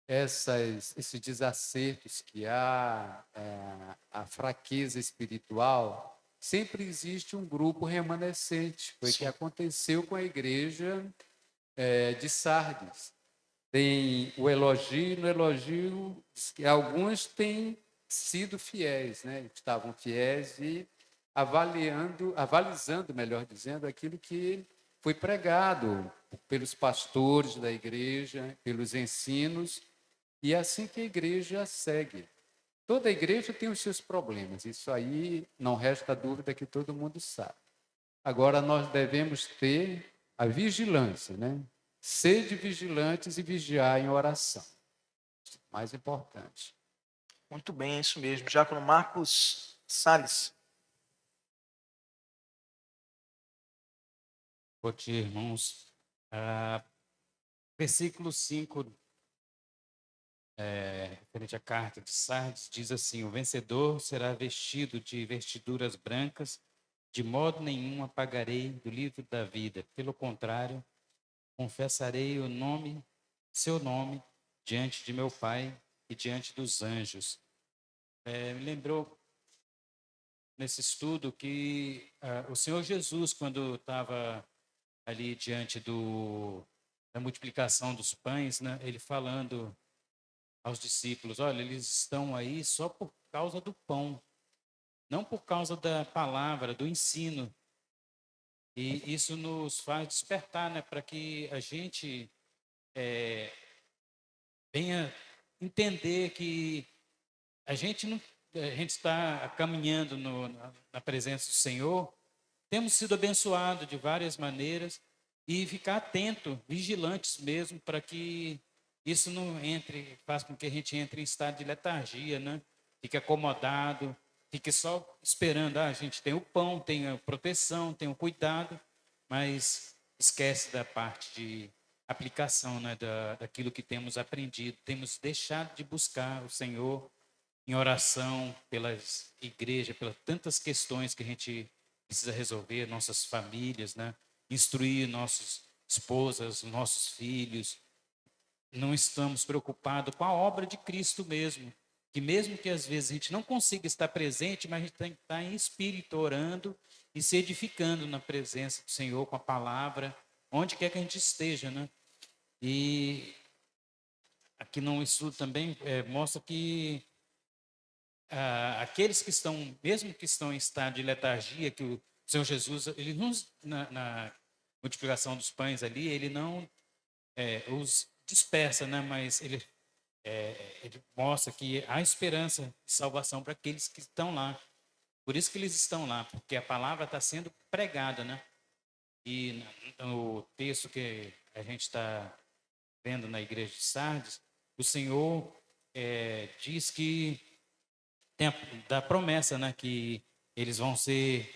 esses desacertos que há, a fraqueza espiritual, sempre existe um grupo remanescente. Foi o que aconteceu com a igreja de Sardes. Tem o elogio, no elogio, diz que alguns têm sido fiéis, né? Estavam fiéis e avalizando, melhor dizendo, aquilo que foi pregado pelos pastores da igreja, pelos ensinos, e é assim que a igreja segue. Toda igreja tem os seus problemas, isso aí não resta dúvida que todo mundo sabe. Agora nós devemos ter a vigilância, né? Sede vigilantes e vigiar em oração. Mais importante. Muito bem, é isso mesmo. Diácono Marcos Salles. Bom dia, irmãos. Versículo 5, referente à carta de Sardes, diz assim: o vencedor será vestido de vestiduras brancas, de modo nenhum apagarei do livro da vida. Pelo contrário, confessarei seu nome, diante de meu Pai e diante dos anjos. Me lembrou, nesse estudo, que o Senhor Jesus, quando estava ali diante da multiplicação dos pães, né, ele falando aos discípulos: olha, eles estão aí só por causa do pão, não por causa da palavra, do ensino. E isso nos faz despertar, né, para que a gente venha entender que a gente não, a gente está caminhando na presença do Senhor, temos sido abençoados de várias maneiras, e ficar atento, vigilantes mesmo, para que isso não faça com que a gente entre em estado de letargia, né? Fique acomodado, fique só esperando. A gente tem o pão, tem a proteção, tem o cuidado, mas esquece da parte de aplicação, né? Daquilo que temos aprendido. Temos deixado de buscar o Senhor em oração pelas igrejas, pelas tantas questões que a gente precisa resolver, nossas famílias, né? Instruir nossas esposas, nossos filhos. Não estamos preocupados com a obra de Cristo mesmo, que mesmo que às vezes a gente não consiga estar presente, mas a gente tem que estar em espírito orando e se edificando na presença do Senhor com a palavra, onde quer que a gente esteja, né? E aqui no estudo também mostra que aqueles que estão, mesmo que estão em estado de letargia, que o Senhor Jesus, ele na multiplicação dos pães ali, ele não os dispersa, né? Mas ele mostra que há esperança de salvação para aqueles que estão lá. Por isso que eles estão lá, porque a palavra está sendo pregada, né? E no texto que a gente está vendo na igreja de Sardes, o Senhor diz que da promessa, né, que eles vão ser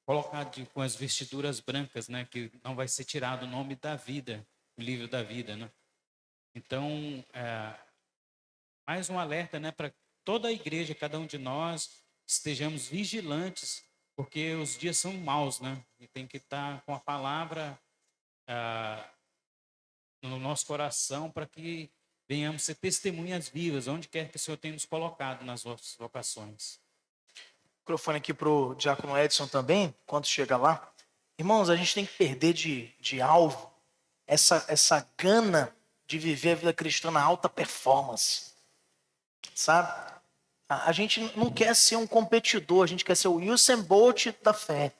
colocados com as vestiduras brancas, né, que não vai ser tirado o nome da vida, o livro da vida, né? Então, mais um alerta, né, para toda a igreja, cada um de nós estejamos vigilantes, porque os dias são maus, né? E tem que estar com a palavra no nosso coração para que venhamos ser testemunhas vivas, onde quer que o Senhor tenha nos colocado nas nossas vocações. Microfone aqui para o diácono Edson também, quando chega lá. Irmãos, a gente tem que perder de alvo essa gana de viver a vida cristã na alta performance, sabe? A gente não quer ser um competidor, a gente quer ser o Usain Bolt da fé.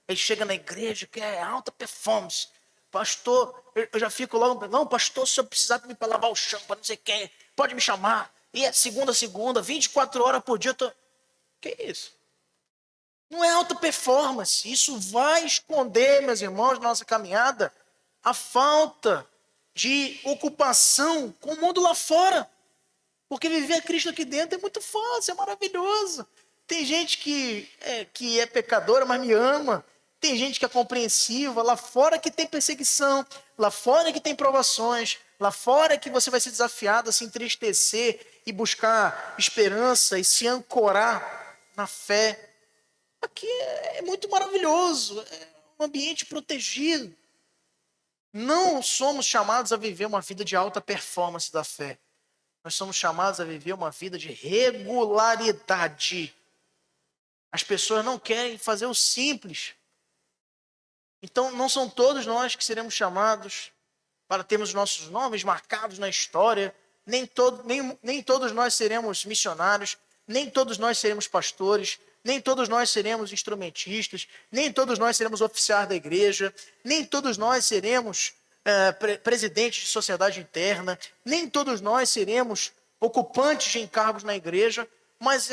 Ele chega na igreja que é alta performance. Pastor, eu já fico logo, não, pastor, se eu precisar me para lavar o chão, para não sei quem, pode me chamar. E é segunda a segunda, 24 horas por dia. Que isso? Não é alta performance. Isso vai esconder, meus irmãos, na nossa caminhada, a falta de ocupação com o mundo lá fora. Porque viver a Cristo aqui dentro é muito fácil, é maravilhoso. Tem gente que é pecadora, mas me ama. Tem gente que é compreensiva. Lá fora que tem perseguição. Lá fora que tem provações. Lá fora que você vai ser desafiado a se entristecer e buscar esperança e se ancorar na fé. Aqui é muito maravilhoso. É um ambiente protegido. Não somos chamados a viver uma vida de alta performance da fé. Nós somos chamados a viver uma vida de regularidade. As pessoas não querem fazer o simples. Então, não são todos nós que seremos chamados para termos nossos nomes marcados na história. Nem todos nós seremos missionários. Nem todos nós seremos pastores. Nem todos nós seremos instrumentistas. Nem todos nós seremos oficiais da igreja. Nem todos nós seremos presidentes de sociedade interna. Nem todos nós seremos ocupantes de encargos na igreja. Mas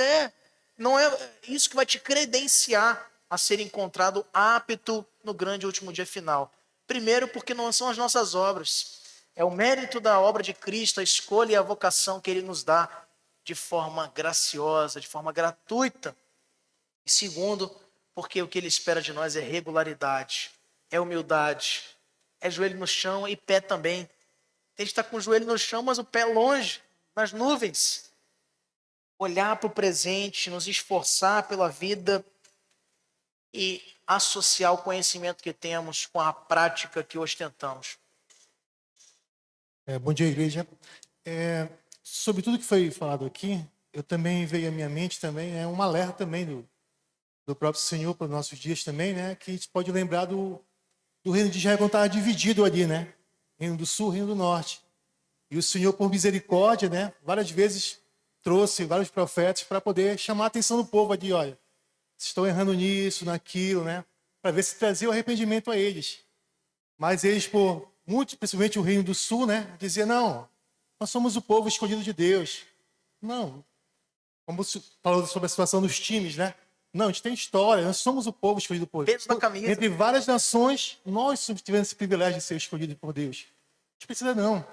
não é isso que vai te credenciar a ser encontrado apto no grande último dia final. Primeiro, porque não são as nossas obras. É o mérito da obra de Cristo, a escolha e a vocação que Ele nos dá de forma graciosa, de forma gratuita. E segundo, porque o que Ele espera de nós é regularidade, é humildade, é joelho no chão e pé também. Tem que estar com o joelho no chão, mas o pé longe, nas nuvens. Olhar para o presente, nos esforçar pela vida e associar o conhecimento que temos com a prática que ostentamos. Bom dia, igreja. Sobre tudo que foi falado aqui, eu também veio à minha mente também, um alerta também do próprio Senhor para os nossos dias também, né? Que a gente pode lembrar do reino de Israel quando estava dividido ali, né? Reino do Sul, Reino do Norte. E o Senhor, por misericórdia, né? Várias vezes trouxe vários profetas para poder chamar a atenção do povo ali, olha, vocês estão errando nisso, naquilo, né? Para ver se trazia o arrependimento a eles. Mas eles, por muito, principalmente o Reino do Sul, né? Dizia, não, nós somos o povo escolhido de Deus. Não. Como falou sobre a situação dos times, né? Não, a gente tem história, nós somos o povo escolhido por Deus. Entre várias nações, nós tivemos esse privilégio de ser escolhidos por Deus. A gente precisa não.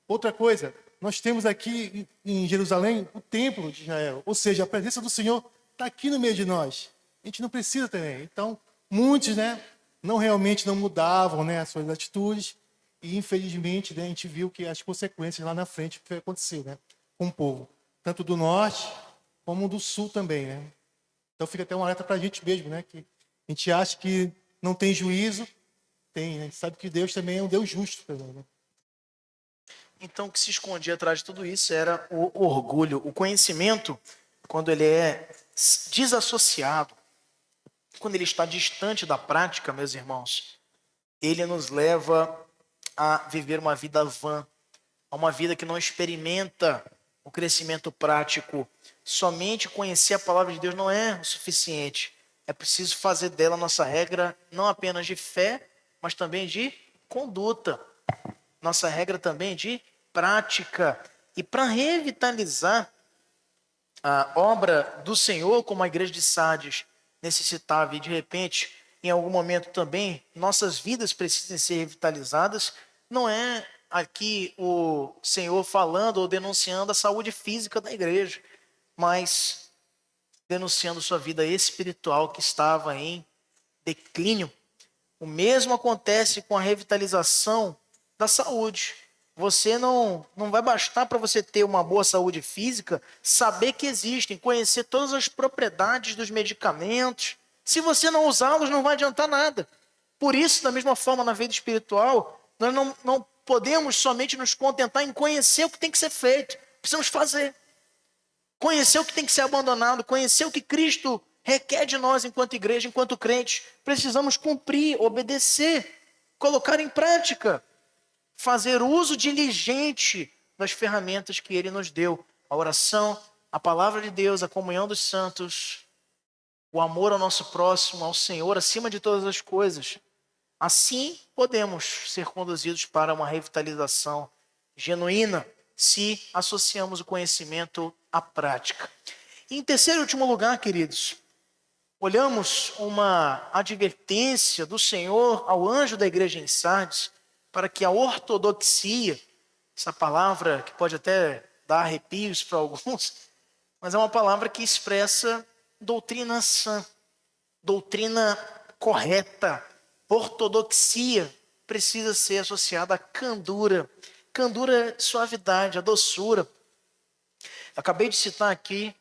Outra coisa, nós temos aqui em Jerusalém o templo de Israel. Ou seja, a presença do Senhor está aqui no meio de nós. A gente não precisa também. Então, muitos, né, realmente não mudavam, né, as suas atitudes. E, infelizmente, né, a gente viu que as consequências lá na frente que aconteceu, né, com o povo. Tanto do norte como do sul também, né. Então fica até um alerta para a gente mesmo, né? Que a gente acha que não tem juízo, tem, né? A gente sabe que Deus também é um Deus justo. Né? Então o que se escondia atrás de tudo isso era o orgulho, o conhecimento, quando ele é desassociado, quando ele está distante da prática, meus irmãos, ele nos leva a viver uma vida vã, a uma vida que não experimenta o crescimento prático. Somente conhecer a palavra de Deus não é o suficiente. É preciso fazer dela nossa regra, não apenas de fé, mas também de conduta. Nossa regra também de prática. E para revitalizar a obra do Senhor, como a igreja de Sardes necessitava, e de repente, em algum momento também, nossas vidas precisam ser revitalizadas, não é aqui o Senhor falando ou denunciando a saúde física da igreja, mas denunciando sua vida espiritual que estava em declínio. O mesmo acontece com a revitalização da saúde. Você não vai bastar para você ter uma boa saúde física, saber que existem, conhecer todas as propriedades dos medicamentos. Se você não usá-los, não vai adiantar nada. Por isso, da mesma forma, na vida espiritual, nós não podemos somente nos contentar em conhecer o que tem que ser feito. Precisamos fazer. Conhecer o que tem que ser abandonado, conhecer o que Cristo requer de nós enquanto igreja, enquanto crentes. Precisamos cumprir, obedecer, colocar em prática, fazer uso diligente das ferramentas que Ele nos deu. A oração, a palavra de Deus, a comunhão dos santos, o amor ao nosso próximo, ao Senhor, acima de todas as coisas. Assim, podemos ser conduzidos para uma revitalização genuína, se associamos o conhecimento à prática. E em terceiro e último lugar, queridos, olhamos uma advertência do Senhor ao anjo da igreja em Sardes para que a ortodoxia, essa palavra que pode até dar arrepios para alguns, mas é uma palavra que expressa doutrina sã, doutrina correta. Ortodoxia precisa ser associada à candura. Candura, suavidade, a doçura. Acabei de citar aqui,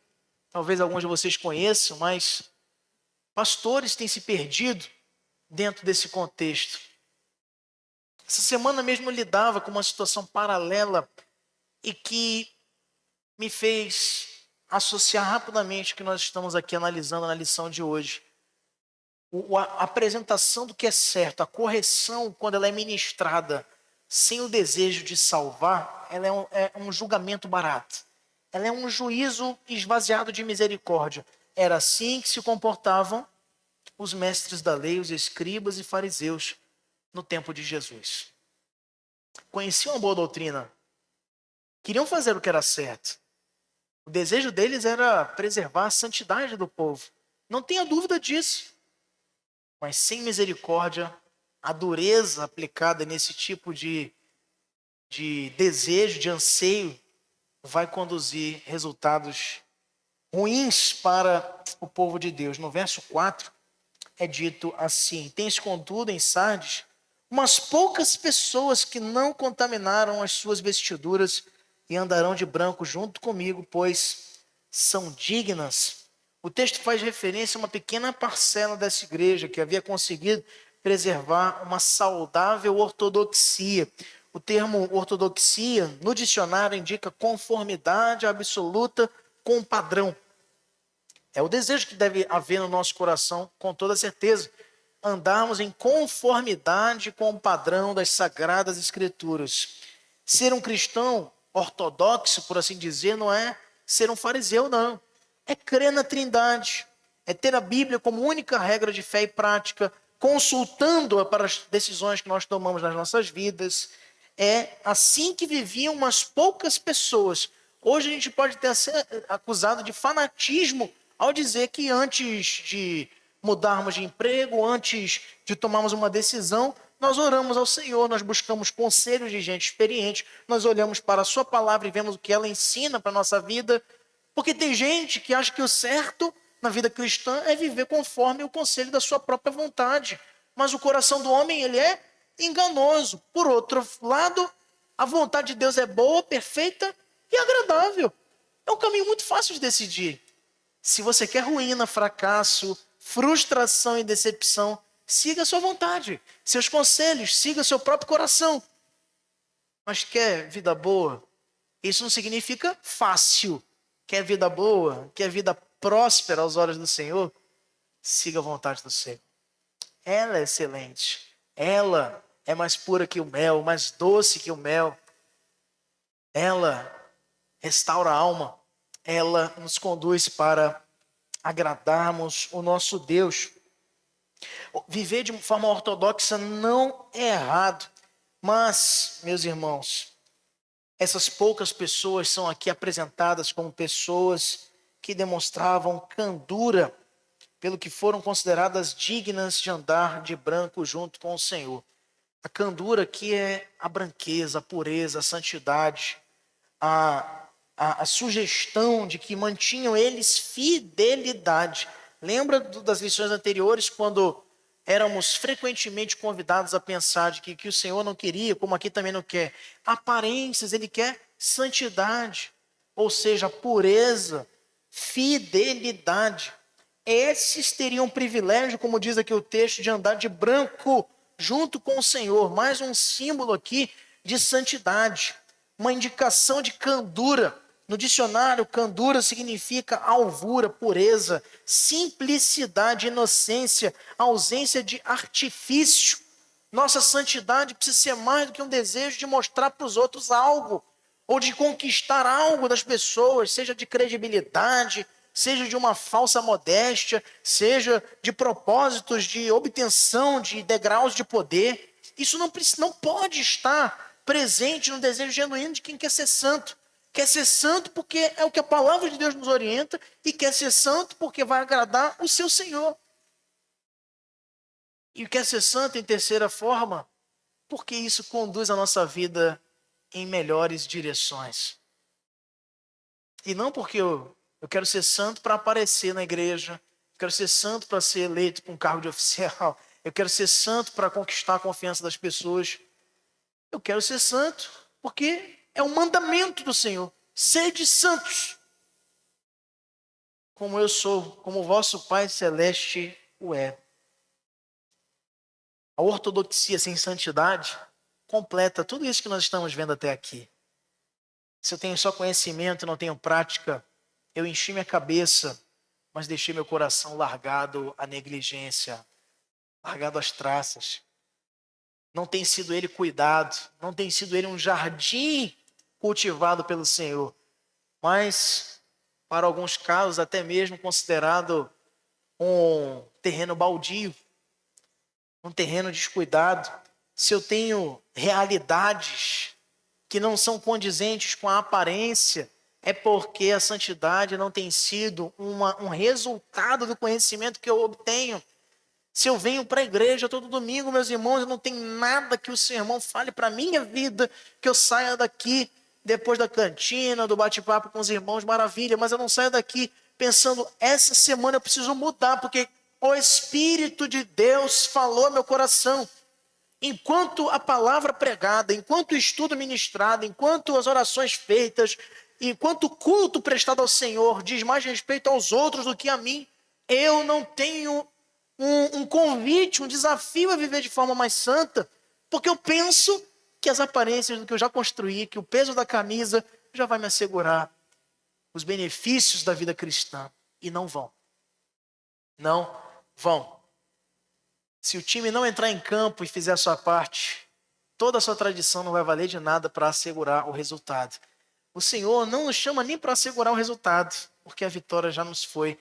talvez alguns de vocês conheçam, mas pastores têm se perdido dentro desse contexto. Essa semana mesmo eu lidava com uma situação paralela e que me fez associar rapidamente o que nós estamos aqui analisando na lição de hoje. A apresentação do que é certo, a correção, quando ela é ministrada sem o desejo de salvar, ela é um julgamento barato. Ela é um juízo esvaziado de misericórdia. Era assim que se comportavam os mestres da lei, os escribas e fariseus no tempo de Jesus. Conheciam a boa doutrina, queriam fazer o que era certo. O desejo deles era preservar a santidade do povo. Não tenha dúvida disso. Mas sem misericórdia, a dureza aplicada nesse tipo de desejo, de anseio, vai conduzir resultados ruins para o povo de Deus. No verso 4 é dito assim: tens contudo em Sardes umas poucas pessoas que não contaminaram as suas vestiduras e andarão de branco junto comigo, pois são dignas. O texto faz referência a uma pequena parcela dessa igreja que havia conseguido preservar uma saudável ortodoxia. O termo ortodoxia no dicionário indica conformidade absoluta com o padrão. É o desejo que deve haver no nosso coração, com toda certeza. Andarmos em conformidade com o padrão das Sagradas Escrituras. Ser um cristão ortodoxo, por assim dizer, não é ser um fariseu, não. É crer na Trindade, é ter a Bíblia como única regra de fé e prática, consultando-a para as decisões que nós tomamos nas nossas vidas. É assim que viviam umas poucas pessoas. Hoje a gente pode ter ser acusado de fanatismo ao dizer que antes de mudarmos de emprego, antes de tomarmos uma decisão, nós oramos ao Senhor, nós buscamos conselhos de gente experiente, nós olhamos para a sua palavra e vemos o que ela ensina para a nossa vida. Porque tem gente que acha que o certo na vida cristã é viver conforme o conselho da sua própria vontade. Mas o coração do homem, ele é enganoso. Por outro lado, a vontade de Deus é boa, perfeita e agradável. É um caminho muito fácil de decidir. Se você quer ruína, fracasso, frustração e decepção, siga a sua vontade, seus conselhos, siga seu próprio coração. Mas quer vida boa? Isso não significa fácil. Quer vida boa, quer vida próspera aos olhos do Senhor? Siga a vontade do Senhor. Ela é excelente. Ela é mais pura que o mel, mais doce que o mel. Ela restaura a alma. Ela nos conduz para agradarmos o nosso Deus. Viver de forma ortodoxa não é errado. Mas, meus irmãos, essas poucas pessoas são aqui apresentadas como pessoas que demonstravam candura, pelo que foram consideradas dignas de andar de branco junto com o Senhor. A candura aqui é a branqueza, a pureza, a santidade, a sugestão de que mantinham eles fidelidade. Lembra das lições anteriores, quando éramos frequentemente convidados a pensar de que o Senhor não queria, como aqui também não quer, aparências, Ele quer santidade, ou seja, pureza, fidelidade. Esses teriam o privilégio, como diz aqui o texto, de andar de branco junto com o Senhor. Mais um símbolo aqui de santidade, uma indicação de candura. No dicionário, candura significa alvura, pureza, simplicidade, inocência, ausência de artifício. Nossa santidade precisa ser mais do que um desejo de mostrar para os outros algo, ou de conquistar algo das pessoas, seja de credibilidade, seja de uma falsa modéstia, seja de propósitos de obtenção de degraus de poder. Isso não pode estar presente no desejo genuíno de quem quer ser santo. Quer ser santo porque é o que a palavra de Deus nos orienta e quer ser santo porque vai agradar o seu Senhor. E quer ser santo em terceira forma porque isso conduz a nossa vida em melhores direções. E não porque eu quero ser santo para aparecer na igreja, eu quero ser santo para ser eleito para um cargo de oficial, eu quero ser santo para conquistar a confiança das pessoas. Eu quero ser santo porque é um mandamento do Senhor. Sede santos, como eu sou, como o vosso Pai Celeste o é. A ortodoxia sem santidade completa tudo isso que nós estamos vendo até aqui. Se eu tenho só conhecimento e não tenho prática, eu enchi minha cabeça, mas deixei meu coração largado à negligência, largado às traças. Não tem sido ele cuidado, não tem sido ele um jardim cultivado pelo Senhor, mas, para alguns casos, até mesmo considerado um terreno baldio, um terreno descuidado. Se eu tenho realidades que não são condizentes com a aparência, é porque a santidade não tem sido um resultado do conhecimento que eu obtenho. Se eu venho para a igreja todo domingo, meus irmãos, eu não tenho nada que o sermão fale para a minha vida, que eu saia daqui depois da cantina, do bate-papo com os irmãos, maravilha, mas eu não saio daqui pensando, essa semana eu preciso mudar, porque o Espírito de Deus falou ao meu coração. Enquanto a palavra pregada, enquanto o estudo ministrado, enquanto as orações feitas, enquanto o culto prestado ao Senhor diz mais respeito aos outros do que a mim, eu não tenho um convite, um desafio a viver de forma mais santa, porque eu penso que as aparências do que eu já construí, que o peso da camisa já vai me assegurar os benefícios da vida cristã. E não vão. Não vão. Se o time não entrar em campo e fizer a sua parte, toda a sua tradição não vai valer de nada para assegurar o resultado. O Senhor não nos chama nem para assegurar o resultado, porque a vitória já nos foi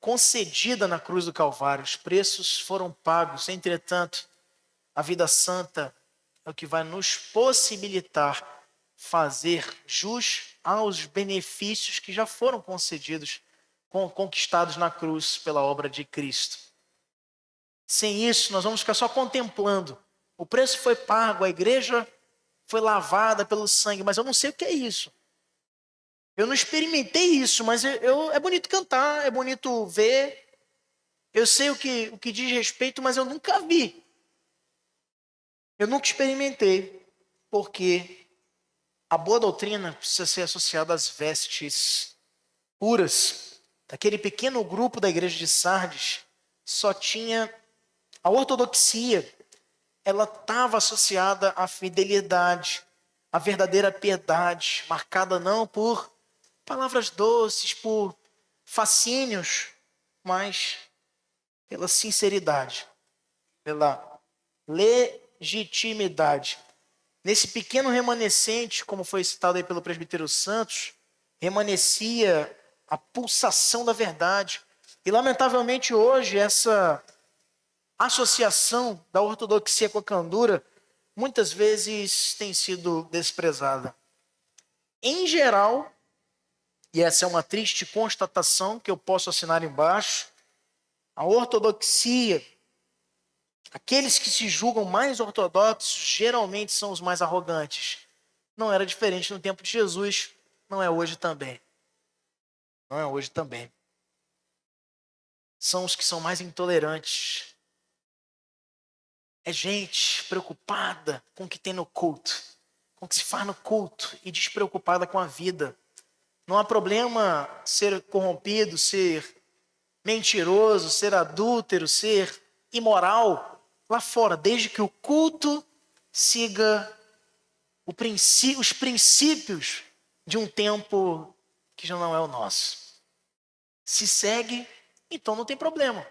concedida na cruz do Calvário. Os preços foram pagos. Entretanto, a vida santa é o que vai nos possibilitar fazer jus aos benefícios que já foram concedidos, conquistados na cruz pela obra de Cristo. Sem isso, nós vamos ficar só contemplando. O preço foi pago, a igreja foi lavada pelo sangue, mas eu não sei o que é isso. Eu não experimentei isso, mas é bonito cantar, é bonito ver. Eu sei o que diz respeito, mas eu nunca vi. Eu nunca experimentei, porque a boa doutrina precisa ser associada às vestes puras. Daquele pequeno grupo da igreja de Sardes, só tinha a ortodoxia. Ela estava associada à fidelidade, à verdadeira piedade, marcada não por palavras doces, por fascínios, mas pela sinceridade, pela legitimidade. Nesse pequeno remanescente, como foi citado aí pelo presbítero Santos, remanescia a pulsação da verdade. E lamentavelmente hoje essa associação da ortodoxia com a candura muitas vezes tem sido desprezada. Em geral, e essa é uma triste constatação que eu posso assinar embaixo, a ortodoxia, aqueles que se julgam mais ortodoxos, geralmente são os mais arrogantes. Não era diferente no tempo de Jesus, não é hoje também. Não é hoje também. São os que são mais intolerantes. É gente preocupada com o que tem no culto, com o que se faz no culto e despreocupada com a vida. Não há problema ser corrompido, ser mentiroso, ser adúltero, ser imoral lá fora, desde que o culto siga os princípios de um tempo que já não é o nosso. Se segue, então não tem problema.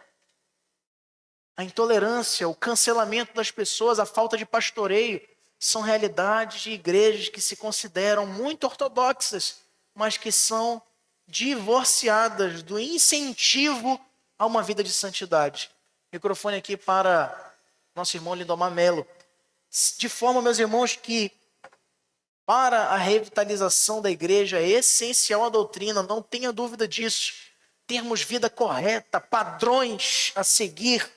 A intolerância, o cancelamento das pessoas, a falta de pastoreio são realidades de igrejas que se consideram muito ortodoxas, mas que são divorciadas do incentivo a uma vida de santidade. Microfone aqui para nosso irmão Lindomar Melo. De forma, meus irmãos, que para a revitalização da igreja é essencial a doutrina, não tenha dúvida disso. Termos vida correta, padrões a seguir,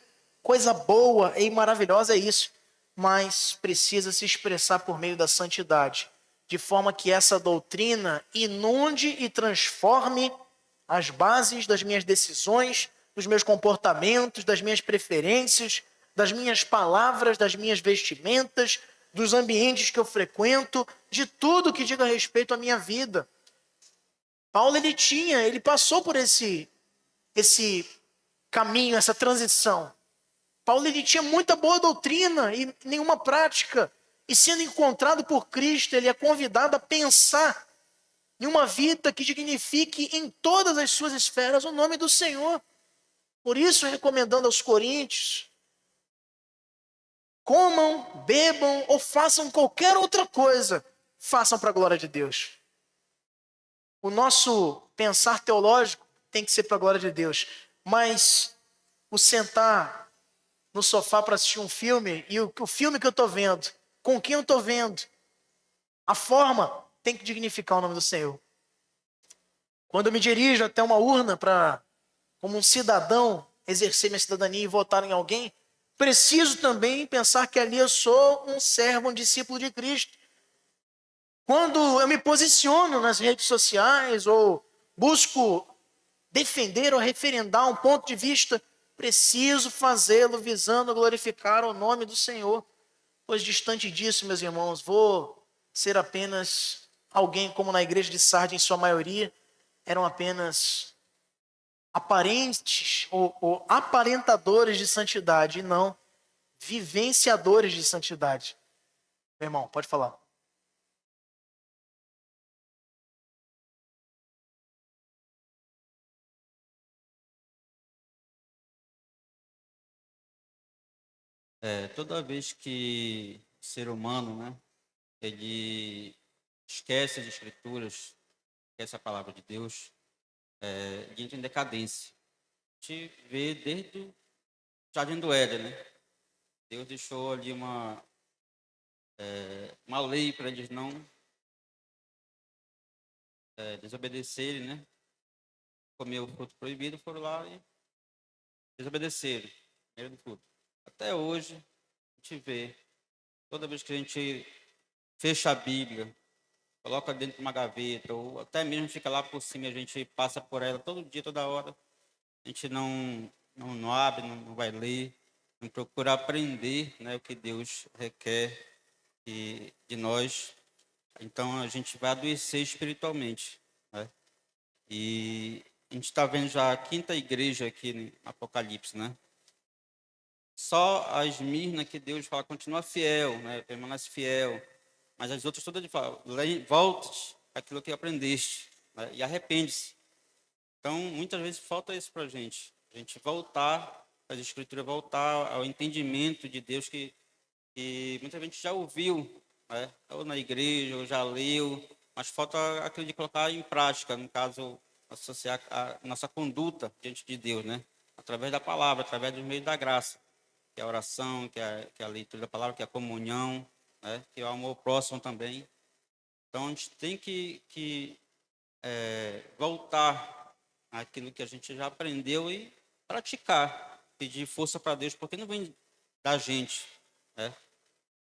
coisa boa e maravilhosa é isso, mas precisa se expressar por meio da santidade, de forma que essa doutrina inunde e transforme as bases das minhas decisões, dos meus comportamentos, das minhas preferências, das minhas palavras, das minhas vestimentas, dos ambientes que eu frequento, de tudo que diga respeito à minha vida. Paulo, ele passou por esse caminho, essa transição. Paulo, ele tinha muita boa doutrina e nenhuma prática. E sendo encontrado por Cristo, ele é convidado a pensar em uma vida que dignifique em todas as suas esferas o nome do Senhor. Por isso, recomendando aos coríntios, comam, bebam ou façam qualquer outra coisa, façam para a glória de Deus. O nosso pensar teológico tem que ser para a glória de Deus, mas o sentar no sofá para assistir um filme e o filme que eu estou vendo, com quem eu estou vendo, a forma tem que dignificar o nome do Senhor. Quando eu me dirijo até uma urna para, como um cidadão, exercer minha cidadania e votar em alguém, preciso também pensar que ali eu sou um servo, um discípulo de Cristo. Quando eu me posiciono nas redes sociais ou busco defender ou referendar um ponto de vista, preciso fazê-lo visando glorificar o nome do Senhor. Pois distante disso, meus irmãos, vou ser apenas alguém como na igreja de Sardes, em sua maioria, eram apenas aparentes ou aparentadores de santidade, e não vivenciadores de santidade. Meu irmão, pode falar. Toda vez que o ser humano, né, ele esquece as escrituras, esquece a palavra de Deus, ele entra em decadência. A gente vê desde o Jardim do Éden, né? Deus deixou ali uma lei para eles não desobedecerem, né? Comer o fruto proibido, foram lá e desobedeceram, primeiro do fruto. Até hoje, a gente vê, toda vez que a gente fecha a Bíblia, coloca dentro de uma gaveta, ou até mesmo fica lá por cima, a gente passa por ela todo dia, toda hora, a gente não abre, não vai ler, não procura aprender, né, o que Deus requer de nós. Então, a gente vai adoecer espiritualmente, né? E a gente está vendo já a quinta igreja aqui no Apocalipse, né? Só a Esmirna que Deus fala, continua fiel, né? Permanece fiel. Mas as outras todas ele fala, volte aquilo que aprendeste, né? E arrepende-se. Então, muitas vezes falta isso para a gente voltar às Escrituras, voltar ao entendimento de Deus que muita gente já ouviu, né? Ou na igreja, ou já leu, mas falta aquilo de colocar em prática, no caso, associar a nossa conduta diante de Deus, né? Através da palavra, através do meio da graça, que é a oração, que é a leitura da palavra, que é a comunhão, né? Que é o amor próximo também. Então, a gente tem que voltar àquilo que a gente já aprendeu e praticar, pedir força para Deus, porque não vem da gente, né?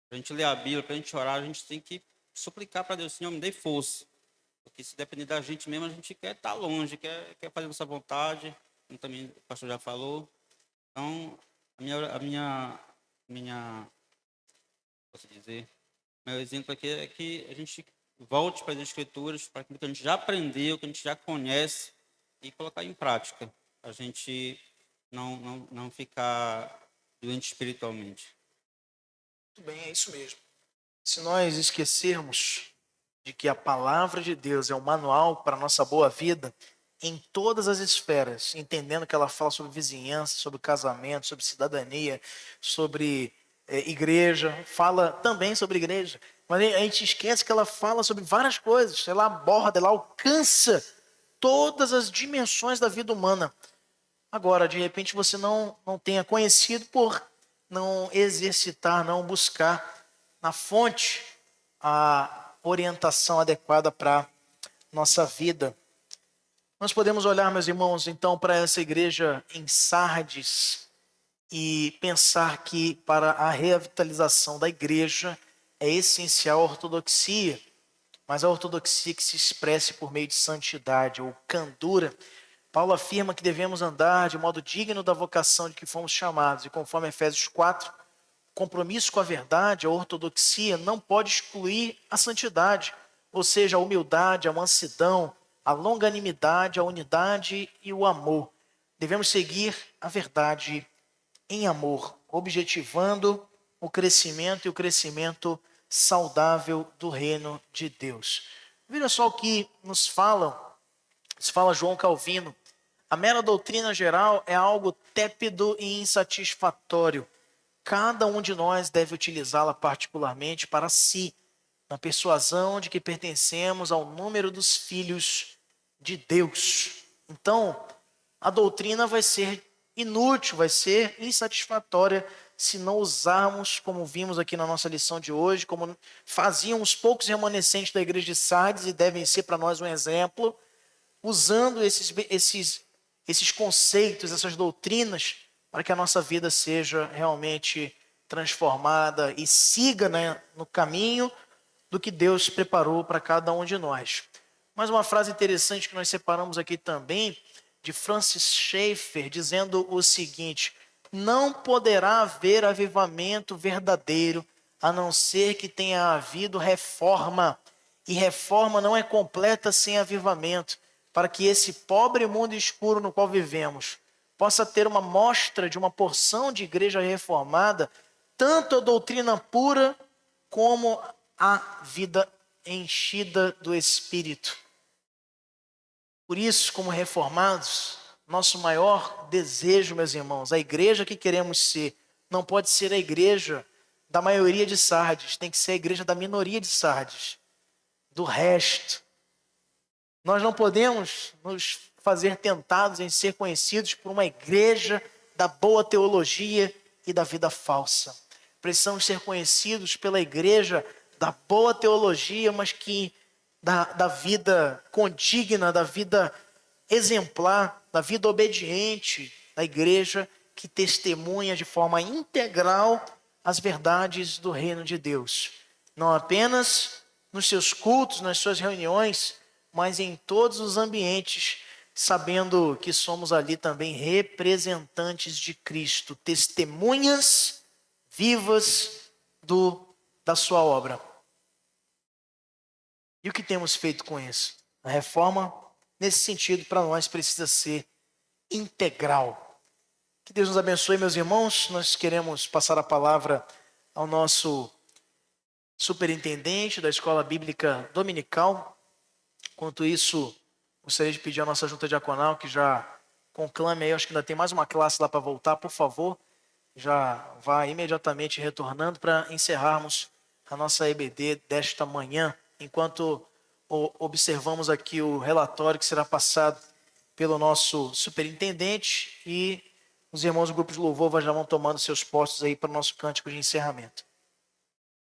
Para a gente ler a Bíblia, para a gente orar, a gente tem que suplicar para Deus, Senhor, me dê força. Porque se depender da gente mesmo, a gente quer estar longe, quer fazer nossa vontade, como também o pastor já falou. Então, posso dizer, meu exemplo aqui é que a gente volte para as Escrituras, para aquilo que a gente já aprendeu, que a gente já conhece, e colocar em prática. A gente não ficar doente espiritualmente. Muito bem, é isso mesmo. Se nós esquecermos de que a palavra de Deus é um manual para a nossa boa vida, em todas as esferas, entendendo que ela fala sobre vizinhança, sobre casamento, sobre cidadania, sobre igreja, fala também sobre igreja, mas a gente esquece que ela fala sobre várias coisas, ela aborda, ela alcança todas as dimensões da vida humana. Agora, de repente, você não tenha conhecido por não exercitar, não buscar na fonte a orientação adequada para nossa vida. Nós podemos olhar, meus irmãos, então, para essa igreja em Sardes e pensar que para a revitalização da igreja é essencial a ortodoxia, mas a ortodoxia que se expresse por meio de santidade ou candura. Paulo afirma que devemos andar de modo digno da vocação de que fomos chamados, e conforme Efésios 4, compromisso com a verdade, a ortodoxia, não pode excluir a santidade, ou seja, a humildade, a mansidão, a longanimidade, a unidade e o amor. Devemos seguir a verdade em amor, objetivando o crescimento e o crescimento saudável do reino de Deus. Veja só o que nos fala João Calvino. A mera doutrina geral é algo tépido e insatisfatório. Cada um de nós deve utilizá-la particularmente para si, na persuasão de que pertencemos ao número dos filhos de Deus. Então, a doutrina vai ser inútil, vai ser insatisfatória se não usarmos, como vimos aqui na nossa lição de hoje, como faziam os poucos remanescentes da igreja de Sardes e devem ser para nós um exemplo, usando esses conceitos, essas doutrinas, para que a nossa vida seja realmente transformada e siga, né, no caminho do que Deus preparou para cada um de nós. Mas uma frase interessante que nós separamos aqui também, de Francis Schaeffer, dizendo o seguinte: não poderá haver avivamento verdadeiro a não ser que tenha havido reforma, e reforma não é completa sem avivamento, para que esse pobre mundo escuro no qual vivemos possa ter uma mostra de uma porção de igreja reformada, tanto a doutrina pura como a vida enchida do Espírito. Por isso, como reformados, nosso maior desejo, meus irmãos, a igreja que queremos ser, não pode ser a igreja da maioria de Sardes, tem que ser a igreja da minoria de Sardes, do resto. Nós não podemos nos fazer tentados em ser conhecidos por uma igreja da boa teologia e da vida falsa. Precisamos ser conhecidos pela igreja da boa teologia, mas que da vida condigna, da vida exemplar, da vida obediente, da igreja que testemunha de forma integral as verdades do reino de Deus. Não apenas nos seus cultos, nas suas reuniões, mas em todos os ambientes, sabendo que somos ali também representantes de Cristo, testemunhas vivas da sua obra. E o que temos feito com isso? A reforma, nesse sentido, para nós precisa ser integral. Que Deus nos abençoe, meus irmãos. Nós queremos passar a palavra ao nosso superintendente da Escola Bíblica Dominical. Enquanto isso, gostaria de pedir à nossa junta diaconal que já conclame aí, acho que ainda tem mais uma classe lá para voltar, por favor. Já vá imediatamente retornando para encerrarmos a nossa EBD desta manhã, enquanto observamos aqui o relatório que será passado pelo nosso superintendente e os irmãos do grupo de louvor já vão tomando seus postos aí para o nosso cântico de encerramento.